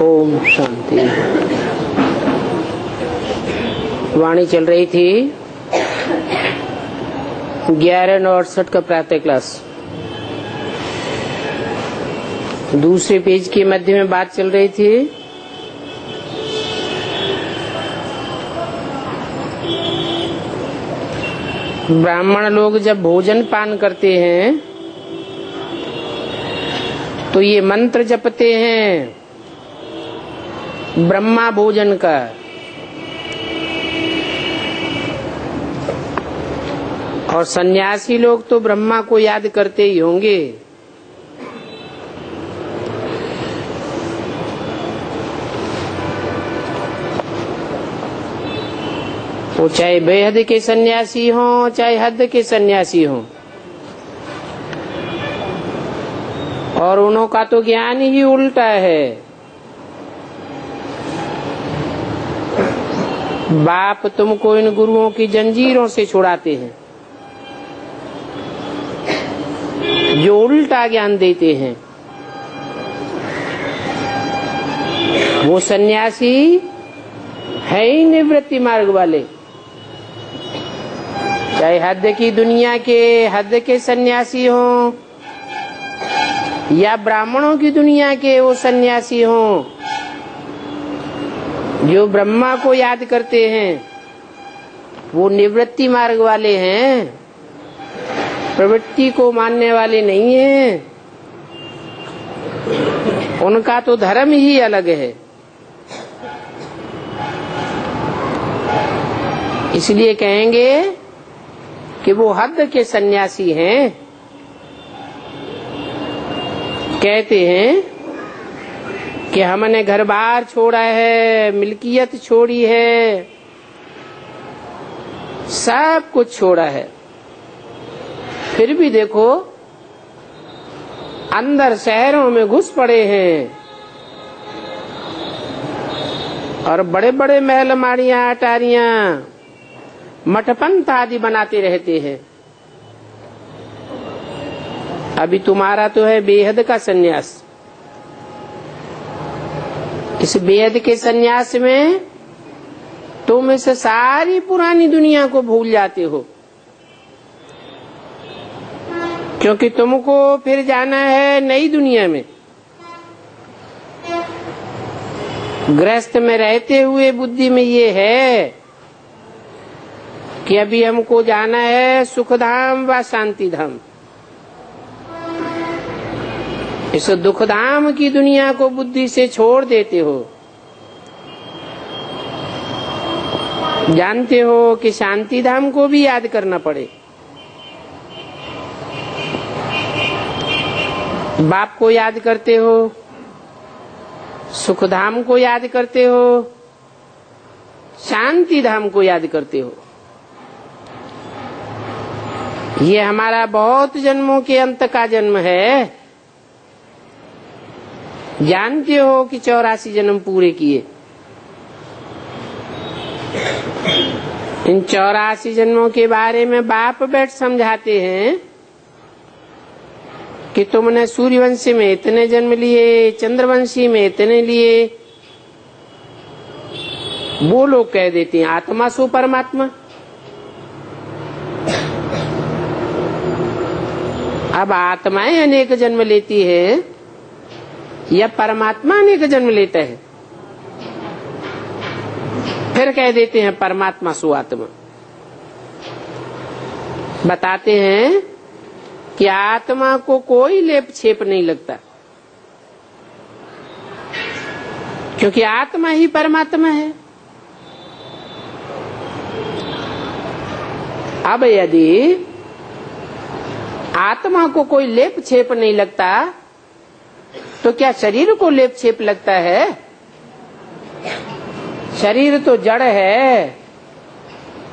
ओम शांति। वाणी चल रही थी 11:68 का प्रातः क्लास। दूसरे पेज के मध्य में बात चल रही थी ब्राह्मण लोग जब भोजन पान करते हैं तो ये मंत्र जपते हैं ब्रह्मा भोजन का। और सन्यासी लोग तो ब्रह्मा को याद करते ही होंगे। वो चाहे बेहद के सन्यासी हों चाहे हद के सन्यासी हों, और उन्हों का तो ज्ञान ही उल्टा है। बाप तुमको इन गुरुओं की जंजीरों से छुड़ाते हैं जो उल्टा ज्ञान देते हैं। वो सन्यासी है ही निवृत्ति मार्ग वाले, चाहे हद की दुनिया के हद के सन्यासी हों या ब्राह्मणों की दुनिया के वो सन्यासी हों, जो ब्रह्मा को याद करते हैं वो निवृत्ति मार्ग वाले हैं, प्रवृत्ति को मानने वाले नहीं हैं। उनका तो धर्म ही अलग है। इसलिए कहेंगे कि वो हद के सन्यासी हैं। कहते हैं कि हमने घर बार छोड़ा है, मिल्कियत छोड़ी है, सब कुछ छोड़ा है, फिर भी देखो अंदर शहरों में घुस पड़े हैं और बड़े बड़े महल माड़ियां अटारियां मठपंथ आदि बनाते रहते हैं। अभी तुम्हारा तो है बेहद का सन्यास। इस बेहद के सन्यास में तुम इस सारी पुरानी दुनिया को भूल जाते हो, क्योंकि तुमको फिर जाना है नई दुनिया में। गृहस्थ में रहते हुए बुद्धि में ये है कि अभी हमको जाना है सुखधाम व शांति धाम। इस दुखधाम की दुनिया को बुद्धि से छोड़ देते हो। जानते हो कि शांति धाम को भी याद करना पड़े। बाप को याद करते हो, सुखधाम को याद करते हो, शांति धाम को याद करते हो। ये हमारा बहुत जन्मों के अंत का जन्म है। जानते हो कि 84 जन्म पूरे किए। इन 84 जन्मों के बारे में बाप बैठ समझाते हैं कि तुमने सूर्यवंशी में इतने जन्म लिए, चंद्रवंशी में इतने लिए। वो लोग कह देते हैं आत्मा सो परमात्मा। अब आत्माएं अनेक जन्म लेती है या परमात्मा अनेक जन्म लेता है? फिर कह देते हैं परमात्मा सो आत्मा। बताते हैं कि आत्मा को कोई लेप छेप नहीं लगता, क्योंकि आत्मा ही परमात्मा है। अब यदि आत्मा को कोई लेप छेप नहीं लगता तो क्या शरीर को लेप छेप लगता है? शरीर तो जड़ है,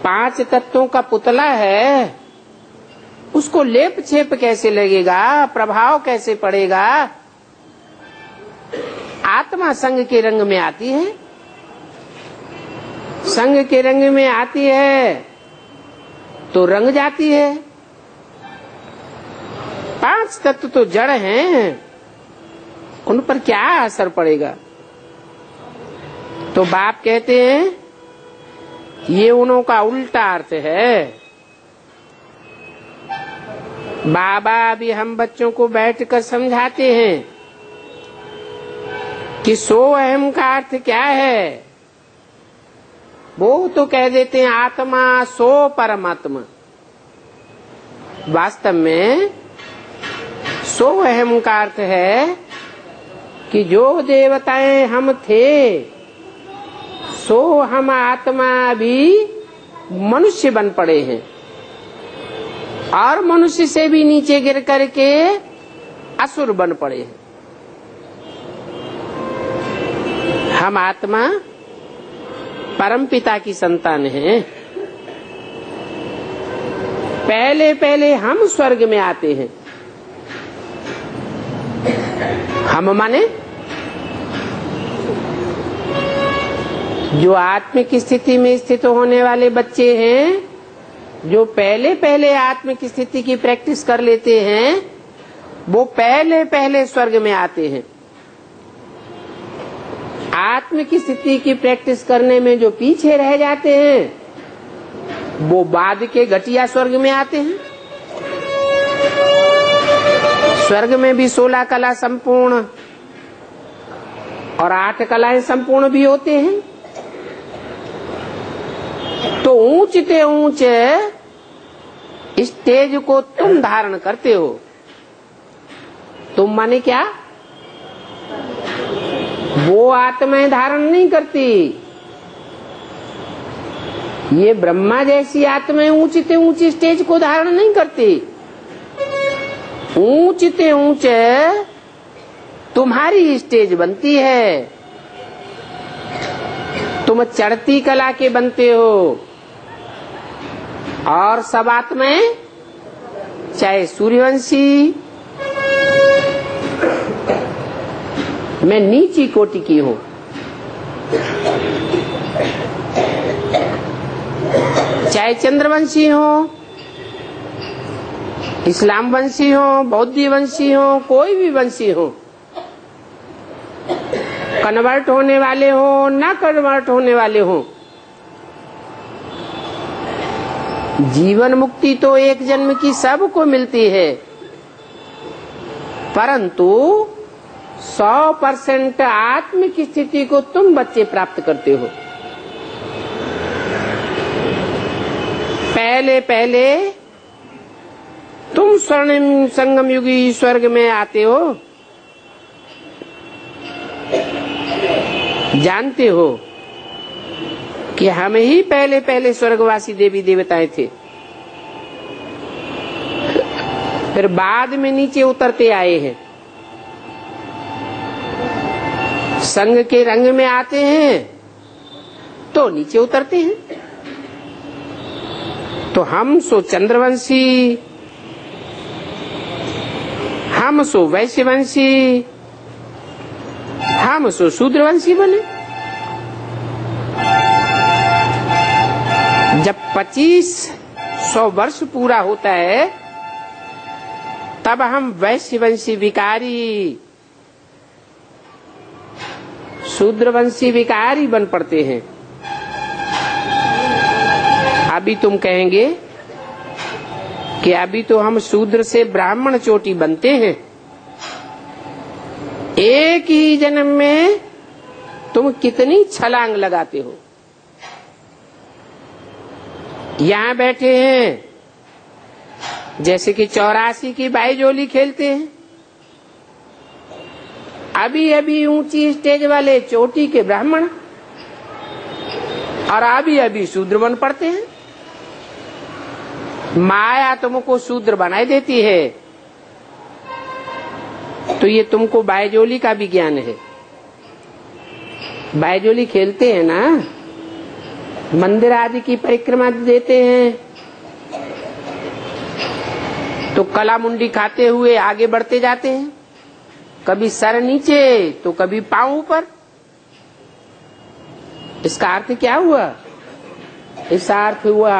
5 तत्वों का पुतला है, उसको लेप छेप कैसे लगेगा, प्रभाव कैसे पड़ेगा? आत्मा संग के रंग में आती है। संग के रंग में आती है तो रंग जाती है। 5 तत्व तो जड़ हैं, उन पर क्या असर पड़ेगा? तो बाप कहते हैं ये उन्हों का उल्टा अर्थ है। बाबा अभी हम बच्चों को बैठकर समझाते हैं कि सो अहम का अर्थ क्या है। वो तो कह देते हैं आत्मा सो परमात्मा। वास्तव में सो अहम का अर्थ है कि जो देवताएं हम थे सो हम आत्मा भी मनुष्य बन पड़े हैं और मनुष्य से भी नीचे गिर करके असुर बन पड़े हैं। हम आत्मा परम पिता की संतान हैं। पहले पहले हम स्वर्ग में आते हैं। हम माने जो आत्मिक स्थिति में स्थित होने वाले बच्चे हैं, जो पहले पहले आत्मिक स्थिति की प्रैक्टिस कर लेते हैं, वो पहले पहले स्वर्ग में आते हैं। आत्मिक स्थिति की प्रैक्टिस करने में जो पीछे रह जाते हैं, वो बाद के घटिया स्वर्ग में आते हैं। स्वर्ग में भी 16 कला संपूर्ण और 8 कलाएं संपूर्ण भी होते हैं। तो ऊंचते ऊंचे स्टेज को तुम धारण करते हो। तुम माने क्या? वो आत्माएं धारण नहीं करती। ये ब्रह्मा जैसी आत्माएं ऊंचते ऊंचे स्टेज को धारण नहीं करती। ऊंचते ऊंचे तुम्हारी स्टेज बनती है। तुम चढ़ती कला के बनते हो और सब आत्माएं चाहे सूर्यवंशी मैं नीची कोटि की हूं, चाहे चंद्रवंशी हो, इस्लाम वंशी हो, बौद्ध वंशी हो, कोई भी वंशी हो, कन्वर्ट होने वाले हो ना कन्वर्ट होने वाले हो, जीवन मुक्ति तो एक जन्म की सबको मिलती है, परंतु 100% आत्मिक स्थिति को तुम बच्चे प्राप्त करते हो। पहले पहले तुम स्वर्णिम संगम युगी स्वर्ग में आते हो। जानते हो कि हम ही पहले पहले स्वर्गवासी देवी देवताएं थे, फिर बाद में नीचे उतरते आए हैं। संग के रंग में आते हैं तो नीचे उतरते हैं। तो हम सो चंद्रवंशी, हम सो वैश्यवंशी, हम सो शूद्रवंशी बने। जब 2500 वर्ष पूरा होता है तब हम वैश्यवंशी विकारी, शूद्रवंशी विकारी बन पड़ते हैं। अभी तुम कहेंगे कि अभी तो हम शूद्र से ब्राह्मण चोटी बनते हैं। एक ही जन्म में तुम कितनी छलांग लगाते हो। यहाँ बैठे हैं जैसे कि 84 की बाईजोली खेलते हैं। अभी अभी ऊंची स्टेज वाले चोटी के ब्राह्मण और अभी अभी शूद्र बन पड़ते हैं। माया तुमको शूद्र बनाई देती है। तो ये तुमको बाईजोली का भी ज्ञान है। बाईजोली खेलते हैं ना, मंदिर आदि की परिक्रमा देते हैं तो कला मुंडी खाते हुए आगे बढ़ते जाते हैं। कभी सर नीचे तो कभी पांव ऊपर। इसका अर्थ क्या हुआ? इसका अर्थ हुआ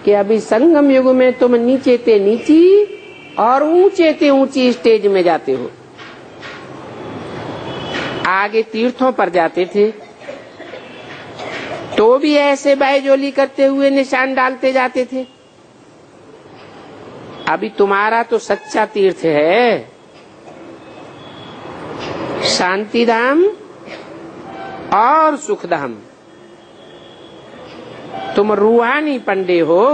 कि अभी संगम युग में तुम नीचे ते नीची और ऊंचे ते ऊंची स्टेज में जाते हो। आगे तीर्थों पर जाते थे, तो भी ऐसे बायजोली करते हुए निशान डालते जाते थे। अभी तुम्हारा तो सच्चा तीर्थ है, शांति धाम और सुख धाम। तुम रूहानी पंडे हो।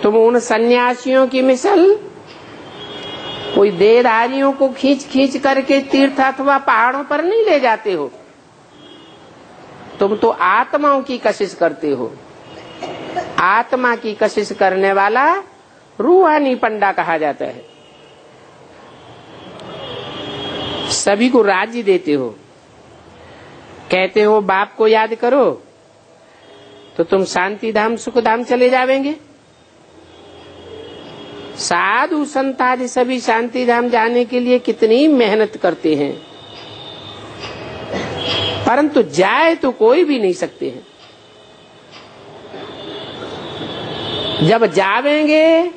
तुम उन सन्यासियों की मिसल कोई देहधारियों को खींच खींच करके तीर्थ अथवा पहाड़ों पर नहीं ले जाते हो। तुम तो आत्माओं की कशिश करते हो। आत्मा की कशिश करने वाला रूहानी पंडा कहा जाता है। सभी को राज्य देते हो, कहते हो बाप को याद करो तो तुम शांति धाम सुख धाम चले जावेंगे। साधु संत आदि सभी शांति धाम जाने के लिए कितनी मेहनत करते हैं, परंतु जाए तो कोई भी नहीं सकते हैं। जब जावेंगे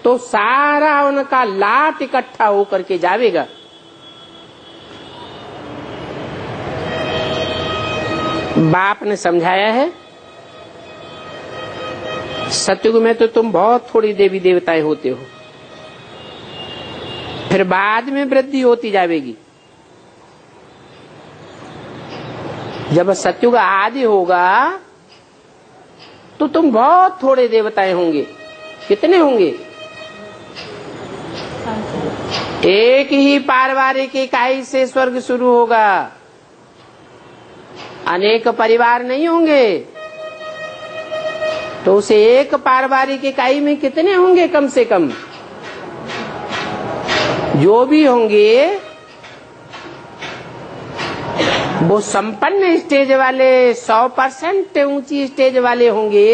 तो सारा उनका लाट इकट्ठा होकर के जावेगा। बाप ने समझाया है, सतयुग में तो तुम बहुत थोड़ी देवी देवताएं होते हो, फिर बाद में वृद्धि होती जाएगी। जब सतयुग आदि होगा तो तुम बहुत थोड़े देवताएं होंगे। कितने होंगे? एक ही पारिवारिक इकाई से स्वर्ग शुरू होगा, अनेक परिवार नहीं होंगे। तो उसे एक पारिवारिक इकाई में कितने होंगे? कम से कम जो भी होंगे वो संपन्न स्टेज वाले 100% ऊंची स्टेज वाले होंगे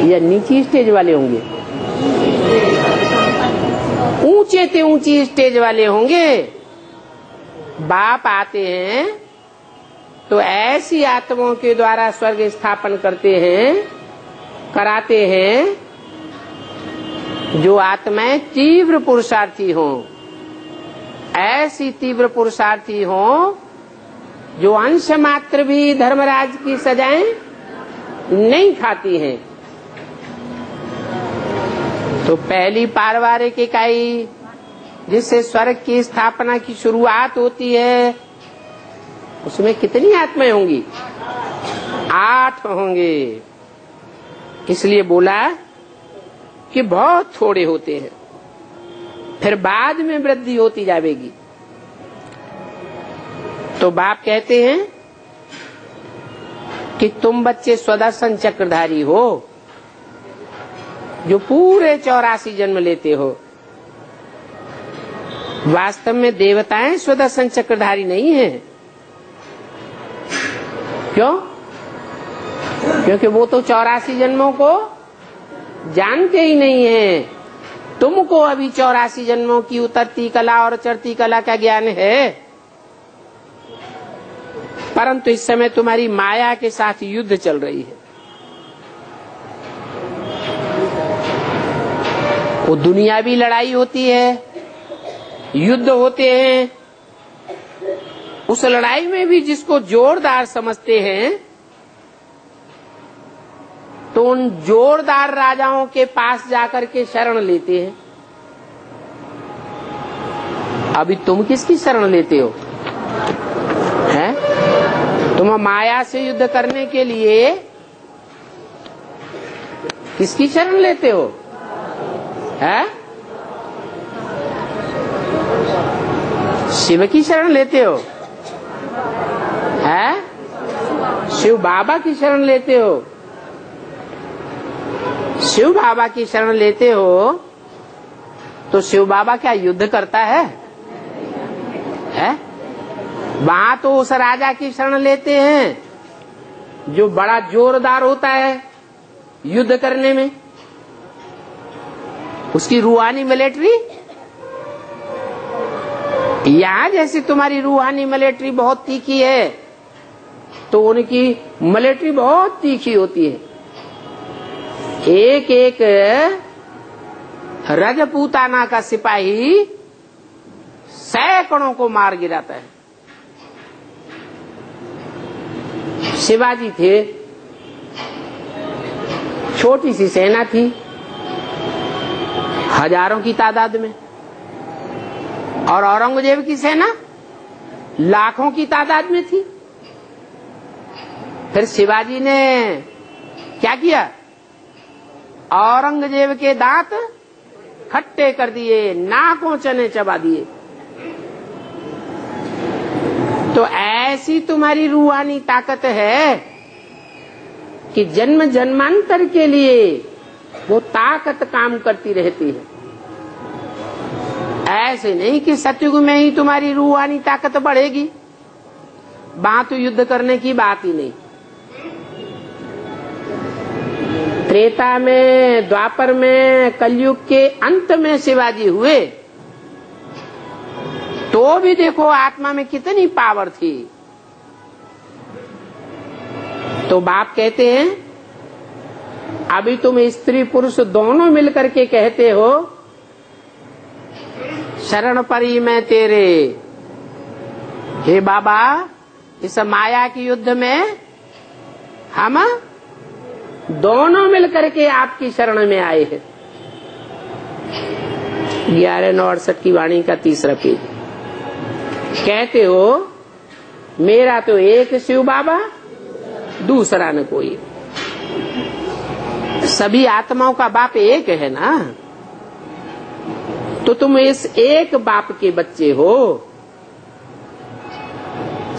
या नीची स्टेज वाले होंगे? ऊंचे से ऊंची स्टेज वाले होंगे। बाप आते हैं तो ऐसी आत्माओं के द्वारा स्वर्ग स्थापन करते हैं, कराते हैं जो आत्माएं तीव्र पुरुषार्थी हों। ऐसी तीव्र पुरुषार्थी हों जो अंश मात्र भी धर्मराज की सजाएं नहीं खाती हैं। तो पहली पारिवारिक इकाई जिससे स्वर्ग की स्थापना की शुरुआत होती है, उसमें कितनी आत्माएं होंगी? 8 होंगे। इसलिए बोला कि बहुत थोड़े होते हैं, फिर बाद में वृद्धि होती जाएगी। तो बाप कहते हैं कि तुम बच्चे स्वदर्शन चक्रधारी हो, जो पूरे 84 जन्म लेते हो। वास्तव में देवताएं स्वदर्शन चक्रधारी नहीं है। क्यों? क्योंकि वो तो 84 जन्मों को जानते ही नहीं है। तुमको अभी 84 जन्मों की उतरती कला और चढ़ती कला का ज्ञान है, परंतु इस समय तुम्हारी माया के साथ युद्ध चल रही है। वो दुनियावी लड़ाई होती है, युद्ध होते हैं। उस लड़ाई में भी जिसको जोरदार समझते हैं तो उन जोरदार राजाओं के पास जाकर के शरण लेते हैं। अभी तुम किसकी शरण लेते हो? हैं? तुम माया से युद्ध करने के लिए किसकी शरण लेते हो? हैं? शिव की शरण लेते हो? हैं? शिव बाबा की शरण लेते हो? शिव बाबा की शरण लेते हो तो शिव बाबा क्या युद्ध करता है? वहां तो उस राजा की शरण लेते हैं जो बड़ा जोरदार होता है युद्ध करने में। उसकी रूहानी मिलिट्री, यहाँ जैसे तुम्हारी रूहानी मिलिट्री बहुत तीखी है, तो उनकी मिलिट्री बहुत तीखी होती है। एक एक रजपूताना का सिपाही सैकड़ों को मार गिराता है। शिवाजी थे, छोटी सी सेना थी, हजारों की तादाद में, और औरंगजेब की सेना लाखों की तादाद में थी। फिर शिवाजी ने क्या किया? औरंगजेब के दांत खट्टे कर दिए, नाकों चने चबा दिए। तो ऐसी तुम्हारी रूहानी ताकत है कि जन्म जन्मांतर के लिए वो ताकत काम करती रहती है। ऐसे नहीं कि सतयुग में ही तुम्हारी रूहानी ताकत बढ़ेगी, वहां तो युद्ध करने की बात ही नहीं। त्रेता में, द्वापर में, कलयुग के अंत में शिवाजी हुए तो भी देखो आत्मा में कितनी पावर थी। तो बाप कहते हैं अभी तुम स्त्री पुरुष दोनों मिलकर के कहते हो शरण परी मैं तेरे। हे बाबा, इस माया के युद्ध में हम दोनों मिलकर के आपकी शरण में आए हैं। 1168 की वाणी का 3रा पेज। कहते हो मेरा तो एक शिव बाबा, दूसरा न कोई। सभी आत्माओं का बाप एक है ना, तो तुम इस एक बाप के बच्चे हो।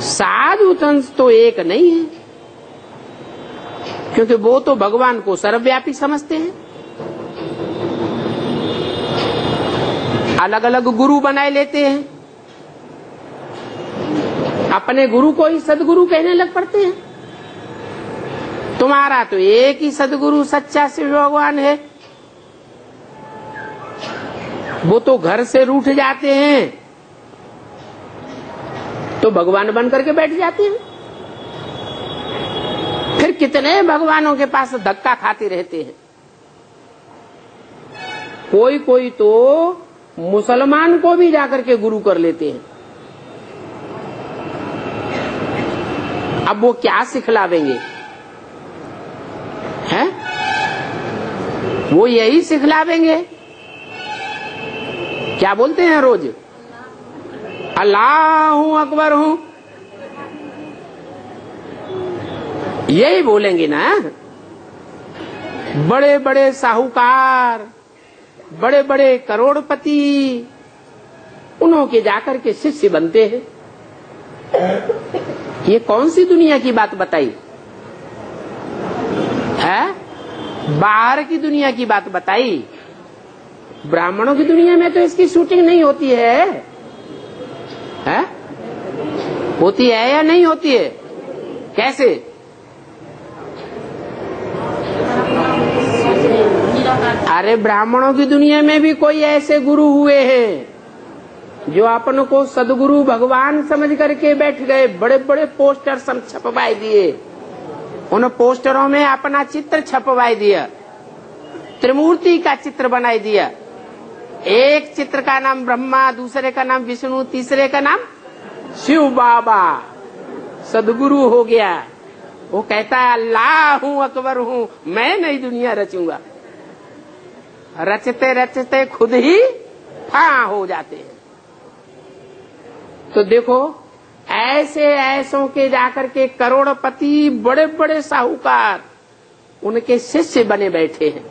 साधु संत तो एक नहीं है, क्योंकि वो तो भगवान को सर्वव्यापी समझते हैं। अलग अलग गुरु बनाए लेते हैं, अपने गुरु को ही सदगुरु कहने लग पड़ते हैं। तुम्हारा तो एक ही सदगुरु सच्चा शिव भगवान है। वो तो घर से रूठ जाते हैं तो भगवान बन करके बैठ जाते हैं। फिर कितने भगवानों के पास धक्का खाते रहते हैं। कोई कोई तो मुसलमान को भी जाकर के गुरु कर लेते हैं। अब वो क्या सिखलावेंगे? हैं? वो यही सिखलावेंगे। क्या बोलते हैं रोज? अल्लाहू अकबर हूं, यही बोलेंगे ना। बड़े बड़े साहूकार, बड़े बड़े करोड़पति, उन्होंने जाकर के शिष्य बनते हैं। ये कौन सी दुनिया की बात बताई है? बाहर की दुनिया की बात बताई। ब्राह्मणों की दुनिया में तो इसकी शूटिंग नहीं होती है, है? होती है या नहीं होती है? कैसे? अरे ब्राह्मणों की दुनिया में भी कोई ऐसे गुरु हुए हैं जो अपन को सदगुरु भगवान समझ करके बैठ गए। बड़े बड़े पोस्टर सब छपवाए दिए, उन पोस्टरों में अपना चित्र छपवाए दिया, त्रिमूर्ति का चित्र बनाई दिया। एक चित्र का नाम ब्रह्मा, दूसरे का नाम विष्णु, तीसरे का नाम शिव बाबा। सदगुरु हो गया। वो कहता है अल्लाह हूँ, अकबर हूँ, मैं नई दुनिया रचूंगा। रचते रचते खुद ही हाँ हो जाते हैं। तो देखो ऐसे ऐसों के जाकर के करोड़पति, बड़े बड़े साहूकार उनके शिष्य बने बैठे हैं।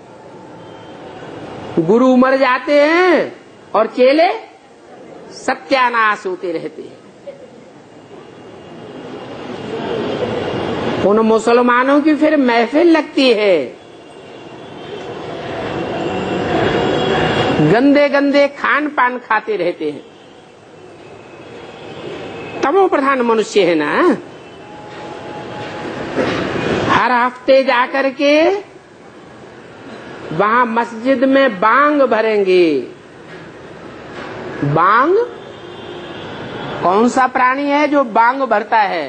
गुरु मर जाते हैं और चेले सत्यानाश होते रहते हैं। उन मुसलमानों की फिर महफिल लगती है। गंदे गंदे खान पान खाते रहते हैं। तमो प्रधान मनुष्य है ना। हर हफ्ते जाकर के वहां मस्जिद में बांग भरेंगे। बांग कौन सा प्राणी है जो बांग भरता है?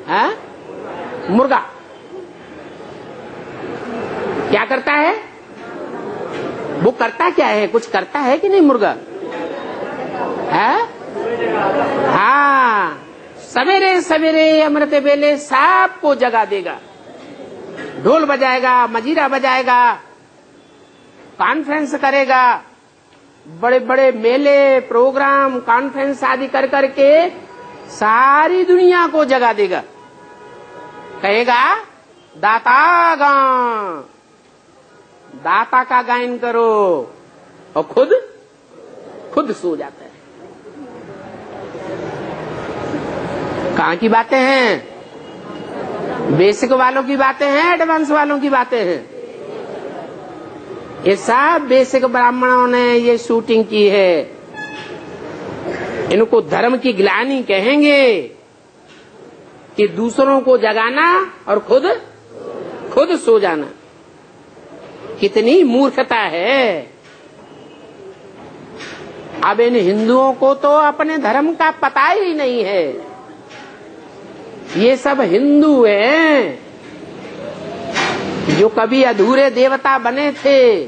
हैं? मुर्गा। क्या करता है वो? करता क्या है? कुछ करता है कि नहीं मुर्गा? है? हाँ, सवेरे सवेरे अमृत बेले सबको जगा देगा। ढोल बजाएगा, मजीरा बजाएगा, कॉन्फ्रेंस करेगा, बड़े बड़े मेले, प्रोग्राम, कॉन्फ्रेंस आदि कर करके सारी दुनिया को जगा देगा। कहेगा दाता गान, दाता का गायन करो, और खुद सो जाता है। कहाँ की बातें हैं? बेसिक वालों की बातें हैं, एडवांस वालों की बातें हैं। ये सब बेसिक ब्राह्मणों ने ये शूटिंग की है। इनको धर्म की ग्लानि कहेंगे कि दूसरों को जगाना और खुद सो जाना। कितनी मूर्खता है। अब इन हिंदुओं को तो अपने धर्म का पता ही नहीं है। ये सब हिंदू हैं जो कभी अधूरे देवता बने थे।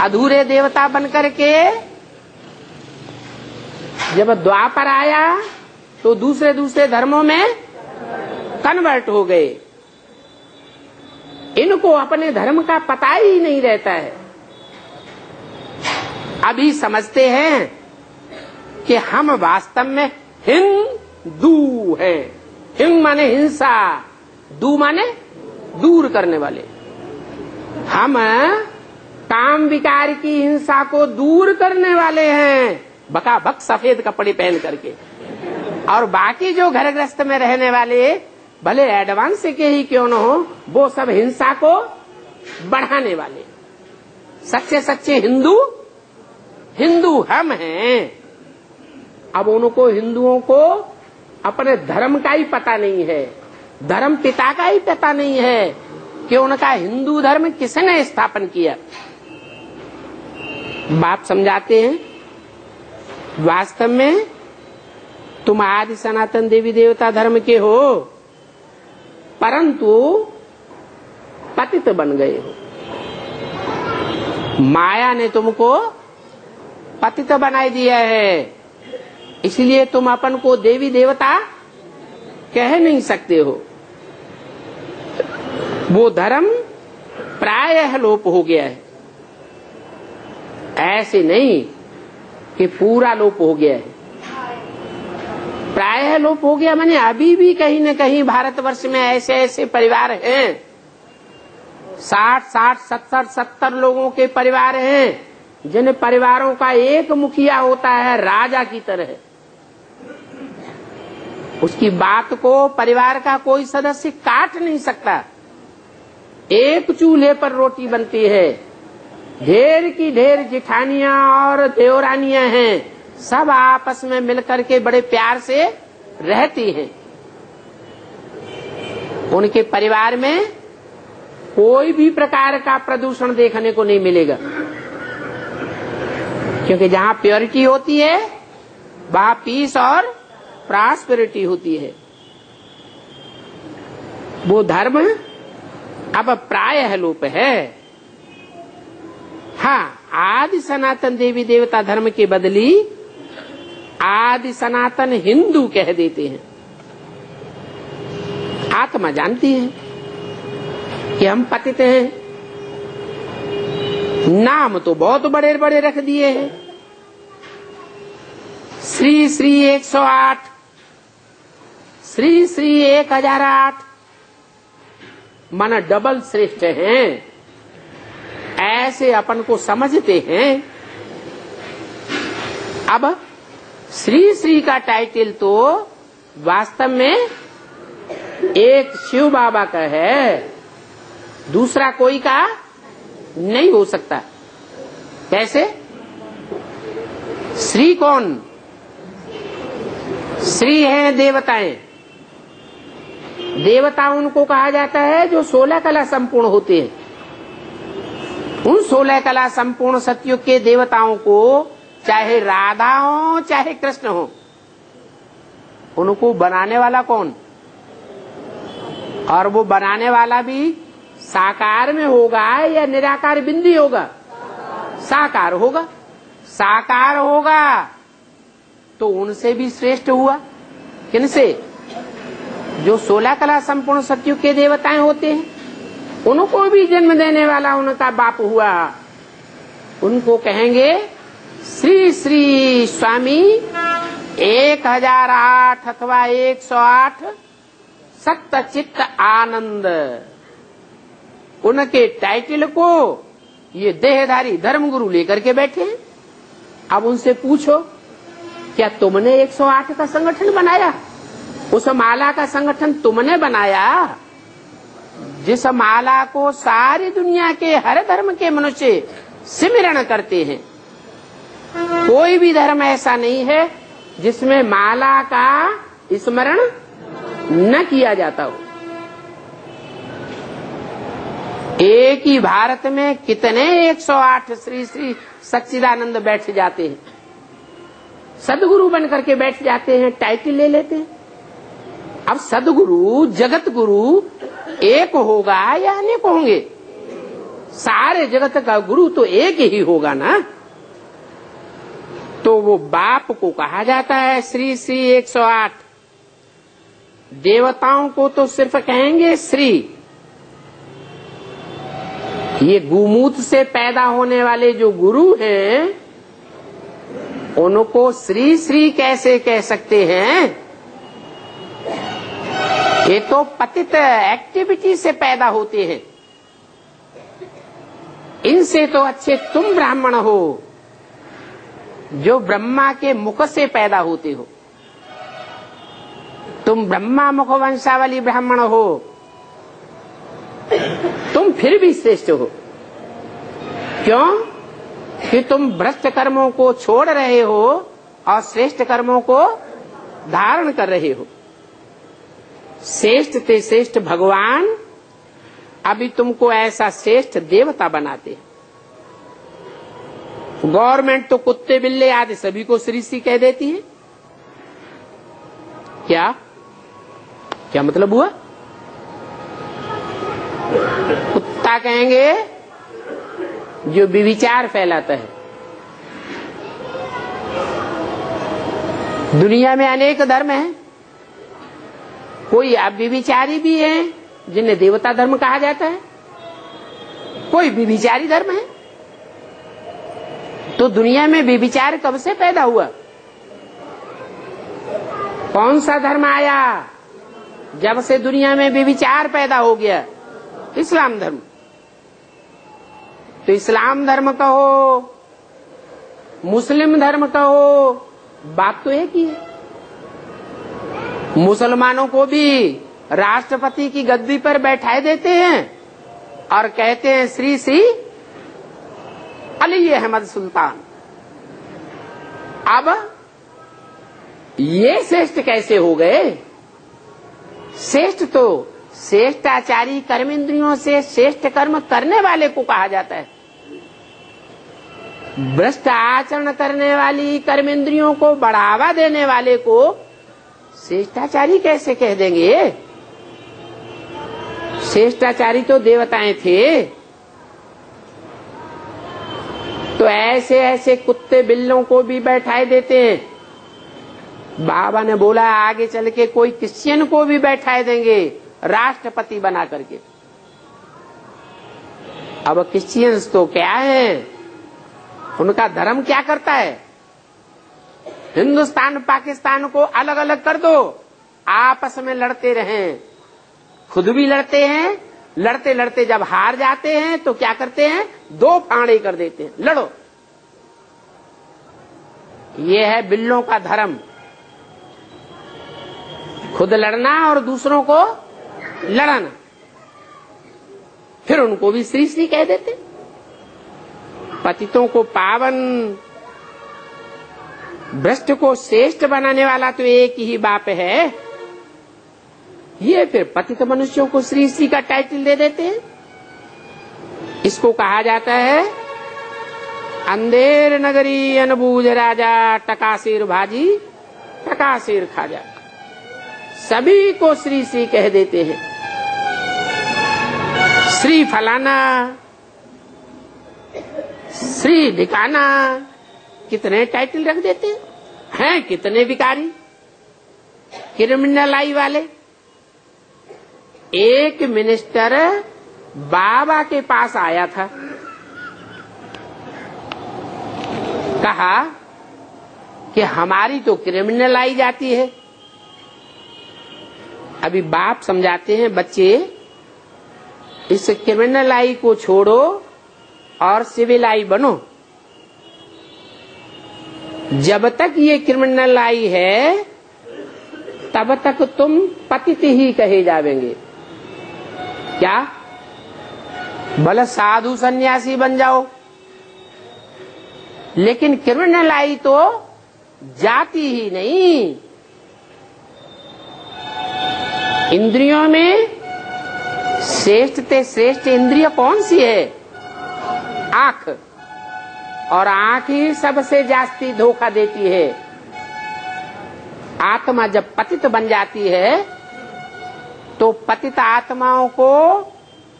अधूरे देवता बन करके जब द्वापर आया तो दूसरे धर्मों में कन्वर्ट हो गए। इनको अपने धर्म का पता ही नहीं रहता है। अभी समझते हैं कि हम वास्तव में हिंदू हैं। हिंद माने हिंसा, दू माने दूर करने वाले। हम काम विकार की हिंसा को दूर करने वाले हैं, बकाबक सफेद कपड़े पहन करके। और बाकी जो घर गृहस्थ में रहने वाले भले एडवांस के ही क्यों न हो, वो सब हिंसा को बढ़ाने वाले। सच्चे सच्चे हिंदू हम हैं। अब उनको हिंदुओं को अपने धर्म का ही पता नहीं है, धर्म पिता का ही पता नहीं है कि उनका हिंदू धर्म किसने स्थापन किया। बाप समझाते हैं वास्तव में तुम आदि सनातन देवी देवता धर्म के हो, परंतु पतित बन गए हो। माया ने तुमको पतित बनाई दिया है, इसलिए तुम अपन को देवी देवता कह नहीं सकते हो। वो धर्म प्रायः लोप हो गया है। ऐसे नहीं कि पूरा लोप हो गया है। प्रायः लोप हो गया माने अभी भी कहीं न कहीं भारतवर्ष में ऐसे ऐसे परिवार हैं, 60-70 लोगों के परिवार हैं जिन परिवारों का एक मुखिया होता है राजा की तरह। उसकी बात को परिवार का कोई सदस्य काट नहीं सकता। एक चूल्हे पर रोटी बनती है, ढेर की ढेर जिठानियां और देवरानियां हैं, सब आपस में मिलकर के बड़े प्यार से रहती हैं। उनके परिवार में कोई भी प्रकार का प्रदूषण देखने को नहीं मिलेगा, क्योंकि जहां प्योरिटी होती है वहां पीस और प्रॉस्पेरिटी होती है। वो धर्म अब प्रायः लोप है। हाँ, आदि सनातन देवी देवता धर्म के बदली आदि सनातन हिंदू कह देते हैं। आत्मा जानती है कि हम पतित हैं। नाम तो बहुत बड़े बड़े रख दिए हैं, श्री श्री 108, श्री श्री 1008, माना डबल श्रेष्ठ हैं, ऐसे अपन को समझते हैं। अब श्री श्री का टाइटल तो वास्तव में एक शिव बाबा का है, दूसरा कोई का नहीं हो सकता। कैसे? श्री कौन? श्री हैं देवताएं। देवता उनको कहा जाता है जो 16 कला संपूर्ण होते हैं। उन 16 कला संपूर्ण सतयुग के देवताओं को, चाहे राधा हो चाहे कृष्ण हो, उनको बनाने वाला कौन? और वो बनाने वाला भी साकार में होगा या निराकार बिंदी होगा? साकार होगा। साकार होगा तो उनसे भी श्रेष्ठ हुआ। किनसे? जो 16 कला संपूर्ण सतयुग के देवताएं होते हैं, उनको भी जन्म देने वाला उनका बाप हुआ। उनको कहेंगे श्री श्री स्वामी 1008 अथवा 108 सत्चित्त आनंद। उनके टाइटल को ये देहधारी धर्मगुरु लेकर के बैठे हैं। अब उनसे पूछो, क्या तुमने 108 का संगठन बनाया? उस माला का संगठन तुमने बनाया जिस माला को सारी दुनिया के हर धर्म के मनुष्य सिमरण करते हैं। कोई भी धर्म ऐसा नहीं है जिसमें माला का स्मरण न किया जाता हो। एक ही भारत में कितने 108 श्री श्री सच्चिदानंद बैठ जाते हैं, सदगुरु बन करके बैठ जाते हैं, टाइटल ले लेते हैं। अब सदगुरु जगत गुरु एक होगा या अनेक होंगे? सारे जगत का गुरु तो एक ही होगा ना। तो वो बाप को कहा जाता है श्री श्री 108। देवताओं को तो सिर्फ कहेंगे श्री। ये गुमूत से पैदा होने वाले जो गुरु हैं, उनको श्री श्री कैसे कह सकते हैं? ये तो पतित एक्टिविटी से पैदा होते हैं। इनसे तो अच्छे तुम ब्राह्मण हो जो ब्रह्मा के मुख से पैदा होते हो। तुम ब्रह्मा मुख वंशावली ब्राह्मण हो, तुम फिर भी श्रेष्ठ हो। क्यों? कि तुम भ्रष्ट कर्मों को छोड़ रहे हो और श्रेष्ठ कर्मों को धारण कर रहे हो। श्रेष्ठ ते श्रेष्ठ भगवान अभी तुमको ऐसा श्रेष्ठ देवता बनाते। गवर्नमेंट तो कुत्ते बिल्ले आदि सभी को श्री श्री कह देती है। क्या क्या मतलब हुआ? कुत्ता कहेंगे जो विविचार फैलाता है। दुनिया में अनेक धर्म हैं, कोई अव्यभिचारी भी है जिन्हें देवता धर्म कहा जाता है, कोई व्यभिचारी धर्म है। तो दुनिया में व्यभिचार कब से पैदा हुआ? कौन सा धर्म आया जब से दुनिया में व्यभिचार पैदा हो गया? इस्लाम धर्म। तो इस्लाम धर्म कहो, मुस्लिम धर्म कहो, बात तो एक ही है। मुसलमानों को भी राष्ट्रपति की गद्दी पर बैठाए देते हैं और कहते हैं श्री श्री अली अहमद सुल्तान। अब ये श्रेष्ठ कैसे हो गए? श्रेष्ठ तो श्रेष्ठाचारी कर्मेंद्रियों से श्रेष्ठ कर्म करने वाले को कहा जाता है। भ्रष्ट आचरण करने वाली कर्मेंद्रियों को बढ़ावा देने वाले को श्रेष्ठाचारी कैसे कह देंगे? श्रेष्ठाचारी तो देवताएं थे। तो ऐसे ऐसे कुत्ते बिल्लों को भी बैठाए देते हैं। बाबा ने बोला आगे चल के कोई क्रिश्चियन को भी बैठाए देंगे राष्ट्रपति बना करके। अब क्रिश्चियंस तो क्या है, उनका धर्म क्या करता है? हिंदुस्तान पाकिस्तान को अलग अलग कर दो, आपस में लड़ते रहें, खुद भी लड़ते हैं, लड़ते लड़ते जब हार जाते हैं तो क्या करते हैं? 2 फाड़े कर देते हैं, लड़ो। ये है बिल्लों का धर्म, खुद लड़ना और दूसरों को लड़ना। फिर उनको भी श्री श्री कह देते। पतितों को पावन, भ्रष्ट को श्रेष्ठ बनाने वाला तो एक ही बाप है। ये फिर पतित मनुष्यों को श्री श्री का टाइटल दे देते हैं। इसको कहा जाता है अंधेर नगरी अनबूझ राजा, टकासिर भाजी टकासिर खाजा। सभी को श्री श्री कह देते हैं। श्री फलाना, श्री ढिकाना, कितने टाइटल रख देते हैं, कितने विकारी क्रिमिनल आई वाले। एक मिनिस्टर बाबा के पास आया था, कहा कि हमारी तो क्रिमिनल आई जाती है। अभी बाप समझाते हैं, बच्चे इस क्रिमिनल आई को छोड़ो और सिविल आई बनो। जब तक ये क्रिमिनल आई है तब तक तुम पतित ही कहे जावेंगे। क्या भले साधु सन्यासी बन जाओ, लेकिन क्रिमिनल आई तो जाती ही नहीं। इंद्रियों में श्रेष्ठ से श्रेष्ठ इंद्रिय कौन सी है? आंख। और आंख ही सबसे जास्ती धोखा देती है। आत्मा जब पतित बन जाती है तो पतित आत्माओं को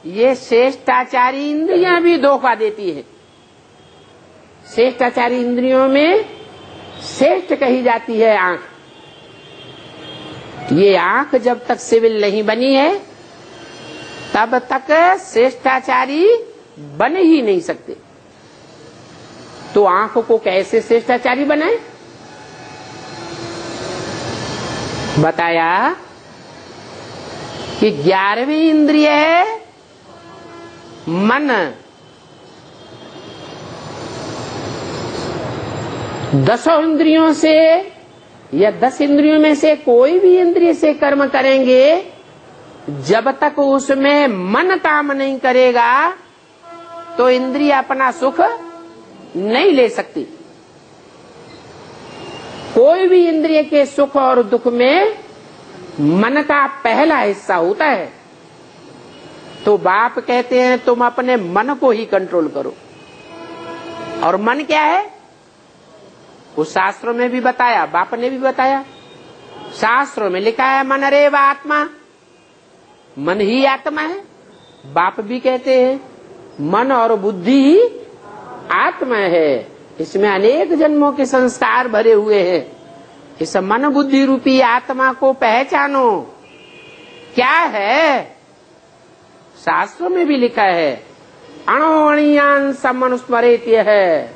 ये श्रेष्ठाचारी इंद्रियां भी धोखा देती है। श्रेष्ठाचारी इंद्रियों में श्रेष्ठ कही जाती है आंख। ये आंख जब तक सिविल नहीं बनी है तब तक श्रेष्ठाचारी बन ही नहीं सकते। तो आंख को कैसे श्रेष्ठाचारी बनाए? बताया कि 11वीं इंद्रिय है मन। 10 इंद्रियों से या 10 इंद्रियों में से कोई भी इंद्रिय से कर्म करेंगे, जब तक उसमें मन काम नहीं करेगा तो इंद्रिय अपना सुख नहीं ले सकती। कोई भी इंद्रिय के सुख और दुख में मन का पहला हिस्सा होता है। तो बाप कहते हैं तुम अपने मन को ही कंट्रोल करो। और मन क्या है? उस शास्त्रों में भी बताया, बाप ने भी बताया। शास्त्रों में लिखा है मन रेव आत्मा, मन ही आत्मा है। बाप भी कहते हैं मन और बुद्धि ही आत्मा है। इसमें अनेक जन्मों के संस्कार भरे हुए हैं। इस मन बुद्धि रूपी आत्मा को पहचानो। क्या है? शास्त्रों में भी लिखा है अणोअणीयान समनुस्मरेत्य है।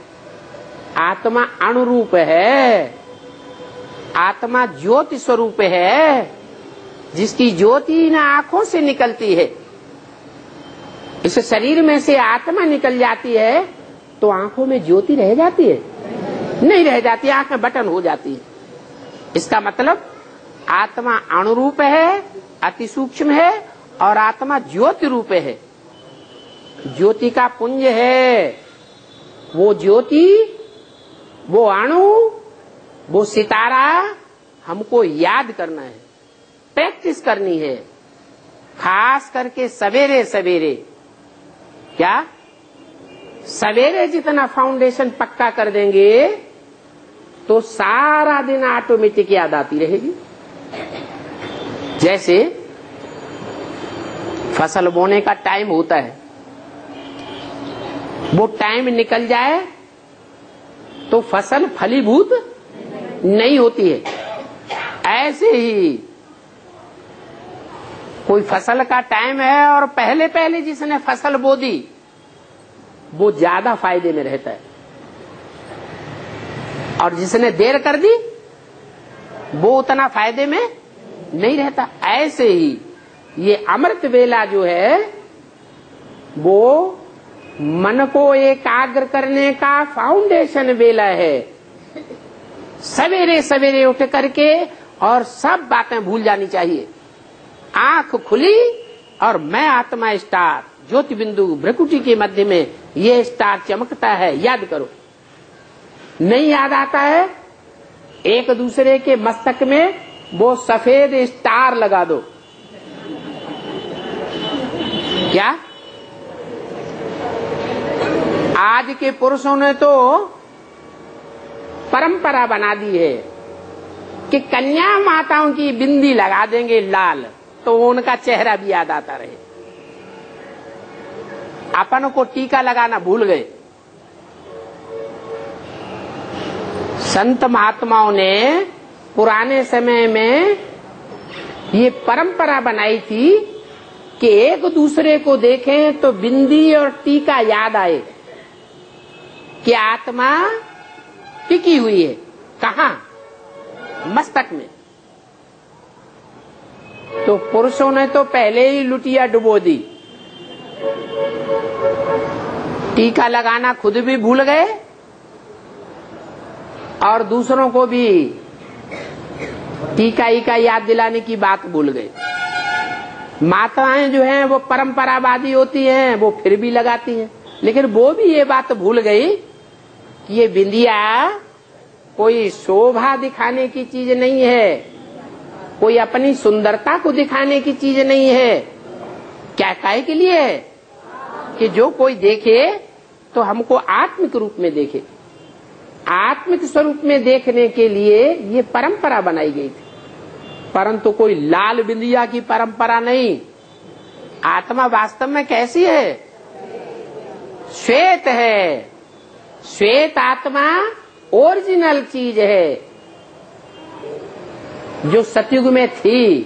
आत्मा अणुरूप है। आत्मा ज्योति स्वरूप है, जिसकी ज्योति न आंखों से निकलती है। इस शरीर में से आत्मा निकल जाती है तो आंखों में ज्योति रह जाती है? नहीं रह जाती, आंख में बटन हो जाती है। इसका मतलब आत्मा अणुरूप है, अति सूक्ष्म है, और आत्मा ज्योति रूप है। ज्योति का पुंज है। वो ज्योति, वो अणु, वो सितारा हमको याद करना है, प्रैक्टिस करनी है। खास करके सवेरे सवेरे। क्या? सवेरे जितना फाउंडेशन पक्का कर देंगे तो सारा दिन ऑटोमेटिक याद आती रहेगी। जैसे फसल बोने का टाइम होता है, वो टाइम निकल जाए तो फसल फलीभूत नहीं होती है। ऐसे ही कोई फसल का टाइम है और पहले पहले जिसने फसल बो दी वो ज्यादा फायदे में रहता है, और जिसने देर कर दी वो उतना फायदे में नहीं रहता। ऐसे ही ये अमृत वेला जो है वो मन को एकाग्र करने का फाउंडेशन वेला है। सवेरे सवेरे उठ करके और सब बातें भूल जानी चाहिए। आंख खुली और मैं आत्मा स्टार, ज्योति बिंदु भ्रकुटी के मध्य में ये स्टार चमकता है, याद करो। नहीं याद आता है, एक दूसरे के मस्तक में वो सफेद स्टार लगा दो। क्या? आज के पुरुषों ने तो परंपरा बना दी है कि कन्या माताओं की बिंदी लगा देंगे लाल, तो उनका चेहरा भी याद आता रहे। अपन को टीका लगाना भूल गए। संत महात्माओं ने पुराने समय में ये परंपरा बनाई थी कि एक दूसरे को देखें तो बिंदी और टीका याद आए कि आत्मा टिकी हुई है। कहाँ? मस्तक में। तो पुरुषों ने तो पहले ही लुटिया डुबो दी, टीका लगाना खुद भी भूल गए और दूसरों को भी टीका ही का याद दिलाने की बात भूल गए। माताएं जो हैं वो परंपरावादी होती हैं, वो फिर भी लगाती हैं, लेकिन वो भी ये बात भूल गई कि ये बिंदिया कोई शोभा दिखाने की चीज नहीं है, कोई अपनी सुंदरता को दिखाने की चीज नहीं है। क्या काहे के लिए है? कि जो कोई देखे तो हमको आत्मिक रूप में देखे। आत्मिक स्वरूप में देखने के लिए ये परंपरा बनाई गई थी, परंतु कोई लाल बिंदिया की परंपरा नहीं। आत्मा वास्तव में कैसी है? श्वेत है। श्वेत आत्मा ओरिजिनल चीज है, जो सतयुग में थी।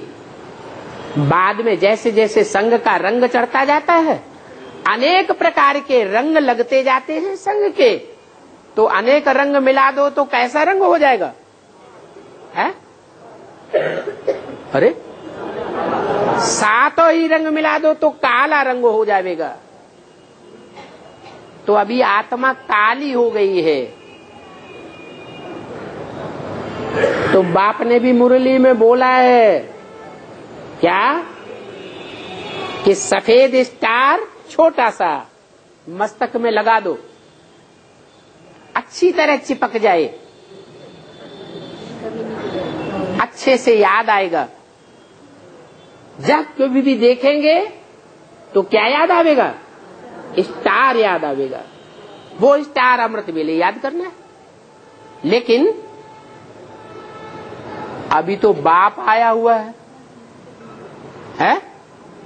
बाद में जैसे जैसे संग का रंग चढ़ता जाता है, अनेक प्रकार के रंग लगते जाते हैं संग के। तो अनेक रंग मिला दो तो कैसा रंग हो जाएगा? है? अरे सातों ही रंग मिला दो तो काला रंग हो जाएगा। तो अभी आत्मा काली हो गई है। तो बाप ने भी मुरली में बोला है क्या कि सफेद स्टार छोटा सा मस्तक में लगा दो, अच्छी तरह चिपक जाए, अच्छे से याद आएगा। जब कभी भी देखेंगे तो क्या याद आवेगा? स्टार याद आवेगा। वो स्टार अमृत वेले याद करना है। लेकिन अभी तो बाप आया हुआ है?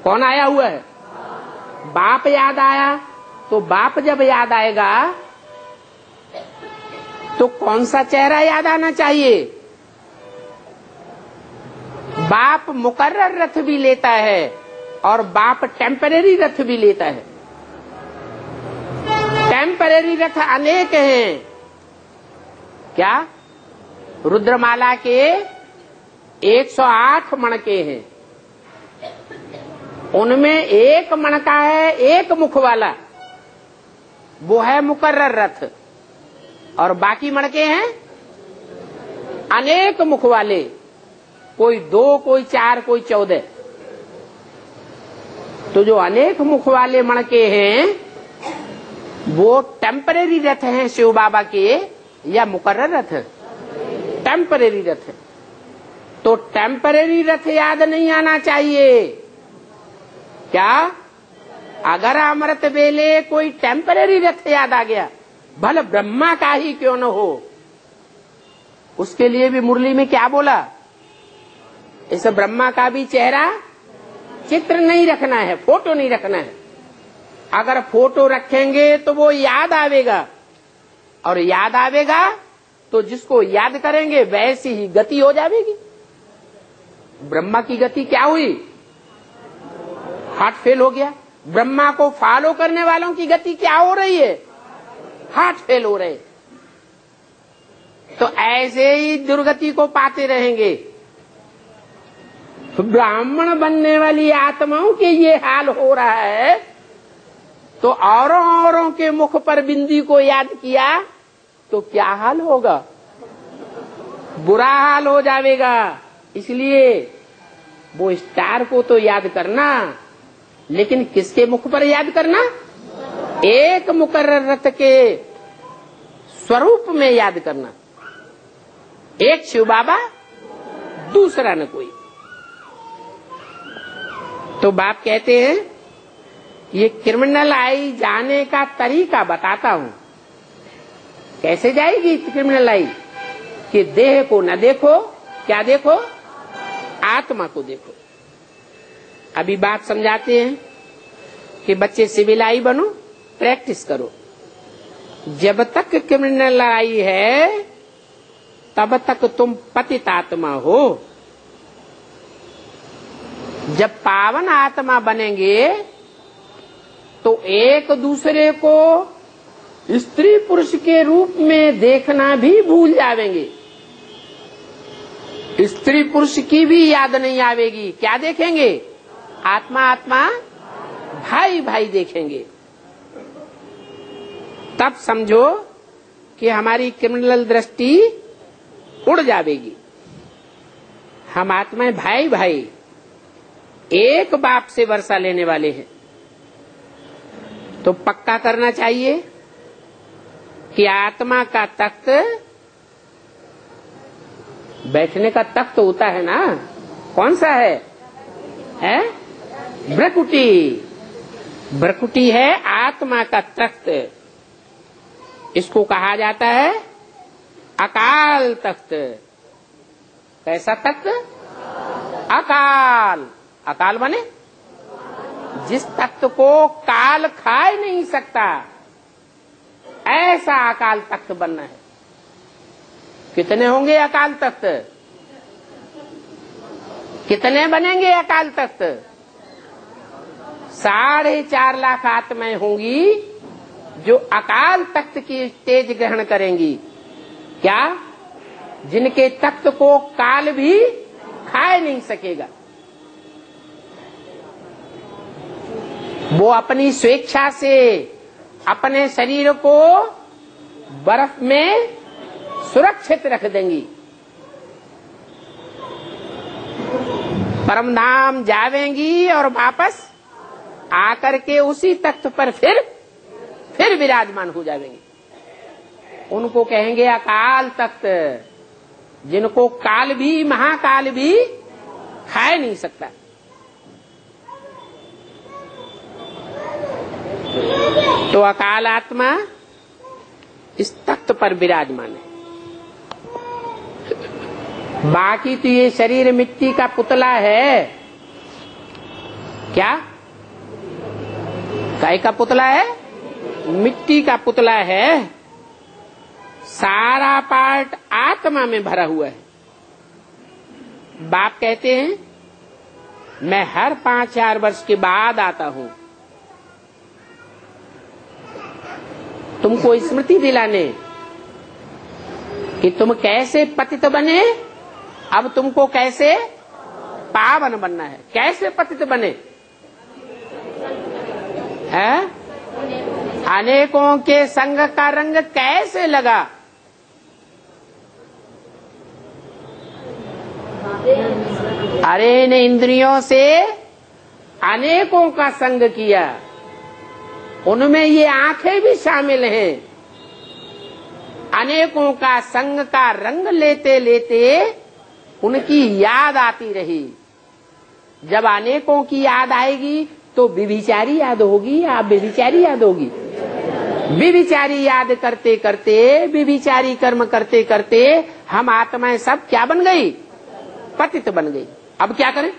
कौन आया हुआ है? बाप याद आया। तो बाप जब याद आएगा तो कौन सा चेहरा याद आना चाहिए? बाप मुकर्रर रथ भी लेता है और बाप टेम्परेरी रथ भी लेता है। टेम्परेरी रथ अनेक हैं। क्या? रुद्रमाला के 108 मणके हैं, उनमें एक मणका है एक मुख वाला, वो है मुकर्रर रथ, और बाकी मणके हैं अनेक मुख वाले, कोई 2, कोई 4, कोई 14। तो जो अनेक मुख वाले मणके हैं वो टेम्परेरी रथ हैं शिव बाबा के, या मुकर्रर रथ? टेम्परेरी रथ। तो टेम्परेरी रथ याद नहीं आना चाहिए। क्या? अगर अमृत वेले कोई टेम्परेरी रथ याद आ गया, भले ब्रह्मा का ही क्यों न हो, उसके लिए भी मुरली में क्या बोला? इस ब्रह्मा का भी चेहरा चित्र नहीं रखना है, फोटो नहीं रखना है। अगर फोटो रखेंगे तो वो याद आवेगा, और याद आवेगा तो जिसको याद करेंगे वैसी ही गति हो जाएगी। ब्रह्मा की गति क्या हुई? हार्ट फेल हो गया। ब्रह्मा को फॉलो करने वालों की गति क्या हो रही है? हार्ट फेल हो रहे। तो ऐसे ही दुर्गति को पाते रहेंगे। ब्राह्मण बनने वाली आत्माओं के ये हाल हो रहा है, तो औरों के मुख पर बिंदी को याद किया तो क्या हाल होगा? बुरा हाल हो जाएगा। इसलिए वो स्टार को तो याद करना, लेकिन किसके मुख पर याद करना? एक मुकर्रर रथ के स्वरूप में याद करना। एक शिव बाबा, दूसरा न कोई। तो बाप कहते हैं ये क्रिमिनल आई जाने का तरीका बताता हूं। कैसे जाएगी क्रिमिनल आई? कि देह को न देखो, क्या देखो? आत्मा को देखो। अभी बाप समझाते हैं कि बच्चे सिविल आई बनो, प्रैक्टिस करो। जब तक क्रिमिनल आई है तब तक तुम पतित आत्मा हो। जब पावन आत्मा बनेंगे तो एक दूसरे को स्त्री पुरुष के रूप में देखना भी भूल जाएंगे। स्त्री पुरुष की भी याद नहीं आवेगी। क्या देखेंगे? आत्मा आत्मा भाई भाई देखेंगे। तब समझो कि हमारी क्रिमिनल दृष्टि उड़ जाएगी। हम आत्माएं भाई भाई एक बाप से वर्षा लेने वाले हैं। तो पक्का करना चाहिए कि आत्मा का तख्त, बैठने का तख्त होता है ना, कौन सा है? भ्रकुटी। भ्रकुटी है आत्मा का तख्त। इसको कहा जाता है अकाल तख्त। कैसा तख्त? अकाल। अकाल बने जिस तख्त को काल खा ही नहीं सकता, ऐसा अकाल तख्त बनना है। कितने होंगे अकाल तख्त? कितने बनेंगे अकाल तख्त? 4.5 लाख आत्माएं होंगी जो अकाल तख्त की स्टेज ग्रहण करेंगी। क्या? जिनके तख्त को काल भी खाए नहीं सकेगा। वो अपनी स्वेच्छा से अपने शरीर को बर्फ में सुरक्षित रख देंगी। परम धाम जावेंगी और वापस आकर के उसी तख्त पर फिर विराजमान हो जाएंगी। उनको कहेंगे अकाल तख्त, जिनको काल भी, महाकाल भी खाए नहीं सकता। तो अकाल आत्मा इस तख्त पर विराजमान है। बाकी तो ये शरीर मिट्टी का पुतला है। क्या? काय का पुतला है? मिट्टी का पुतला है। सारा पार्ट आत्मा में भरा हुआ है। बाप कहते हैं मैं हर 5-4 वर्ष के बाद आता हूं तुमको स्मृति दिलाने कि तुम कैसे पतित बने, अब तुमको कैसे पावन बनना है। कैसे पतित बने? है? अनेकों के संग का रंग कैसे लगा? अरे इन इंद्रियों से अनेकों का संग किया, उनमें ये आंखें भी शामिल हैं। अनेकों का संग का रंग लेते लेते उनकी याद आती रही। जब अनेकों की याद आएगी तो विभिचारी याद होगी या व्यभिचारी याद होगी? विभिचारी याद करते करते, विभिचारी कर्म करते करते हम आत्माएं सब क्या बन गई? पतित बन गई। अब क्या करें?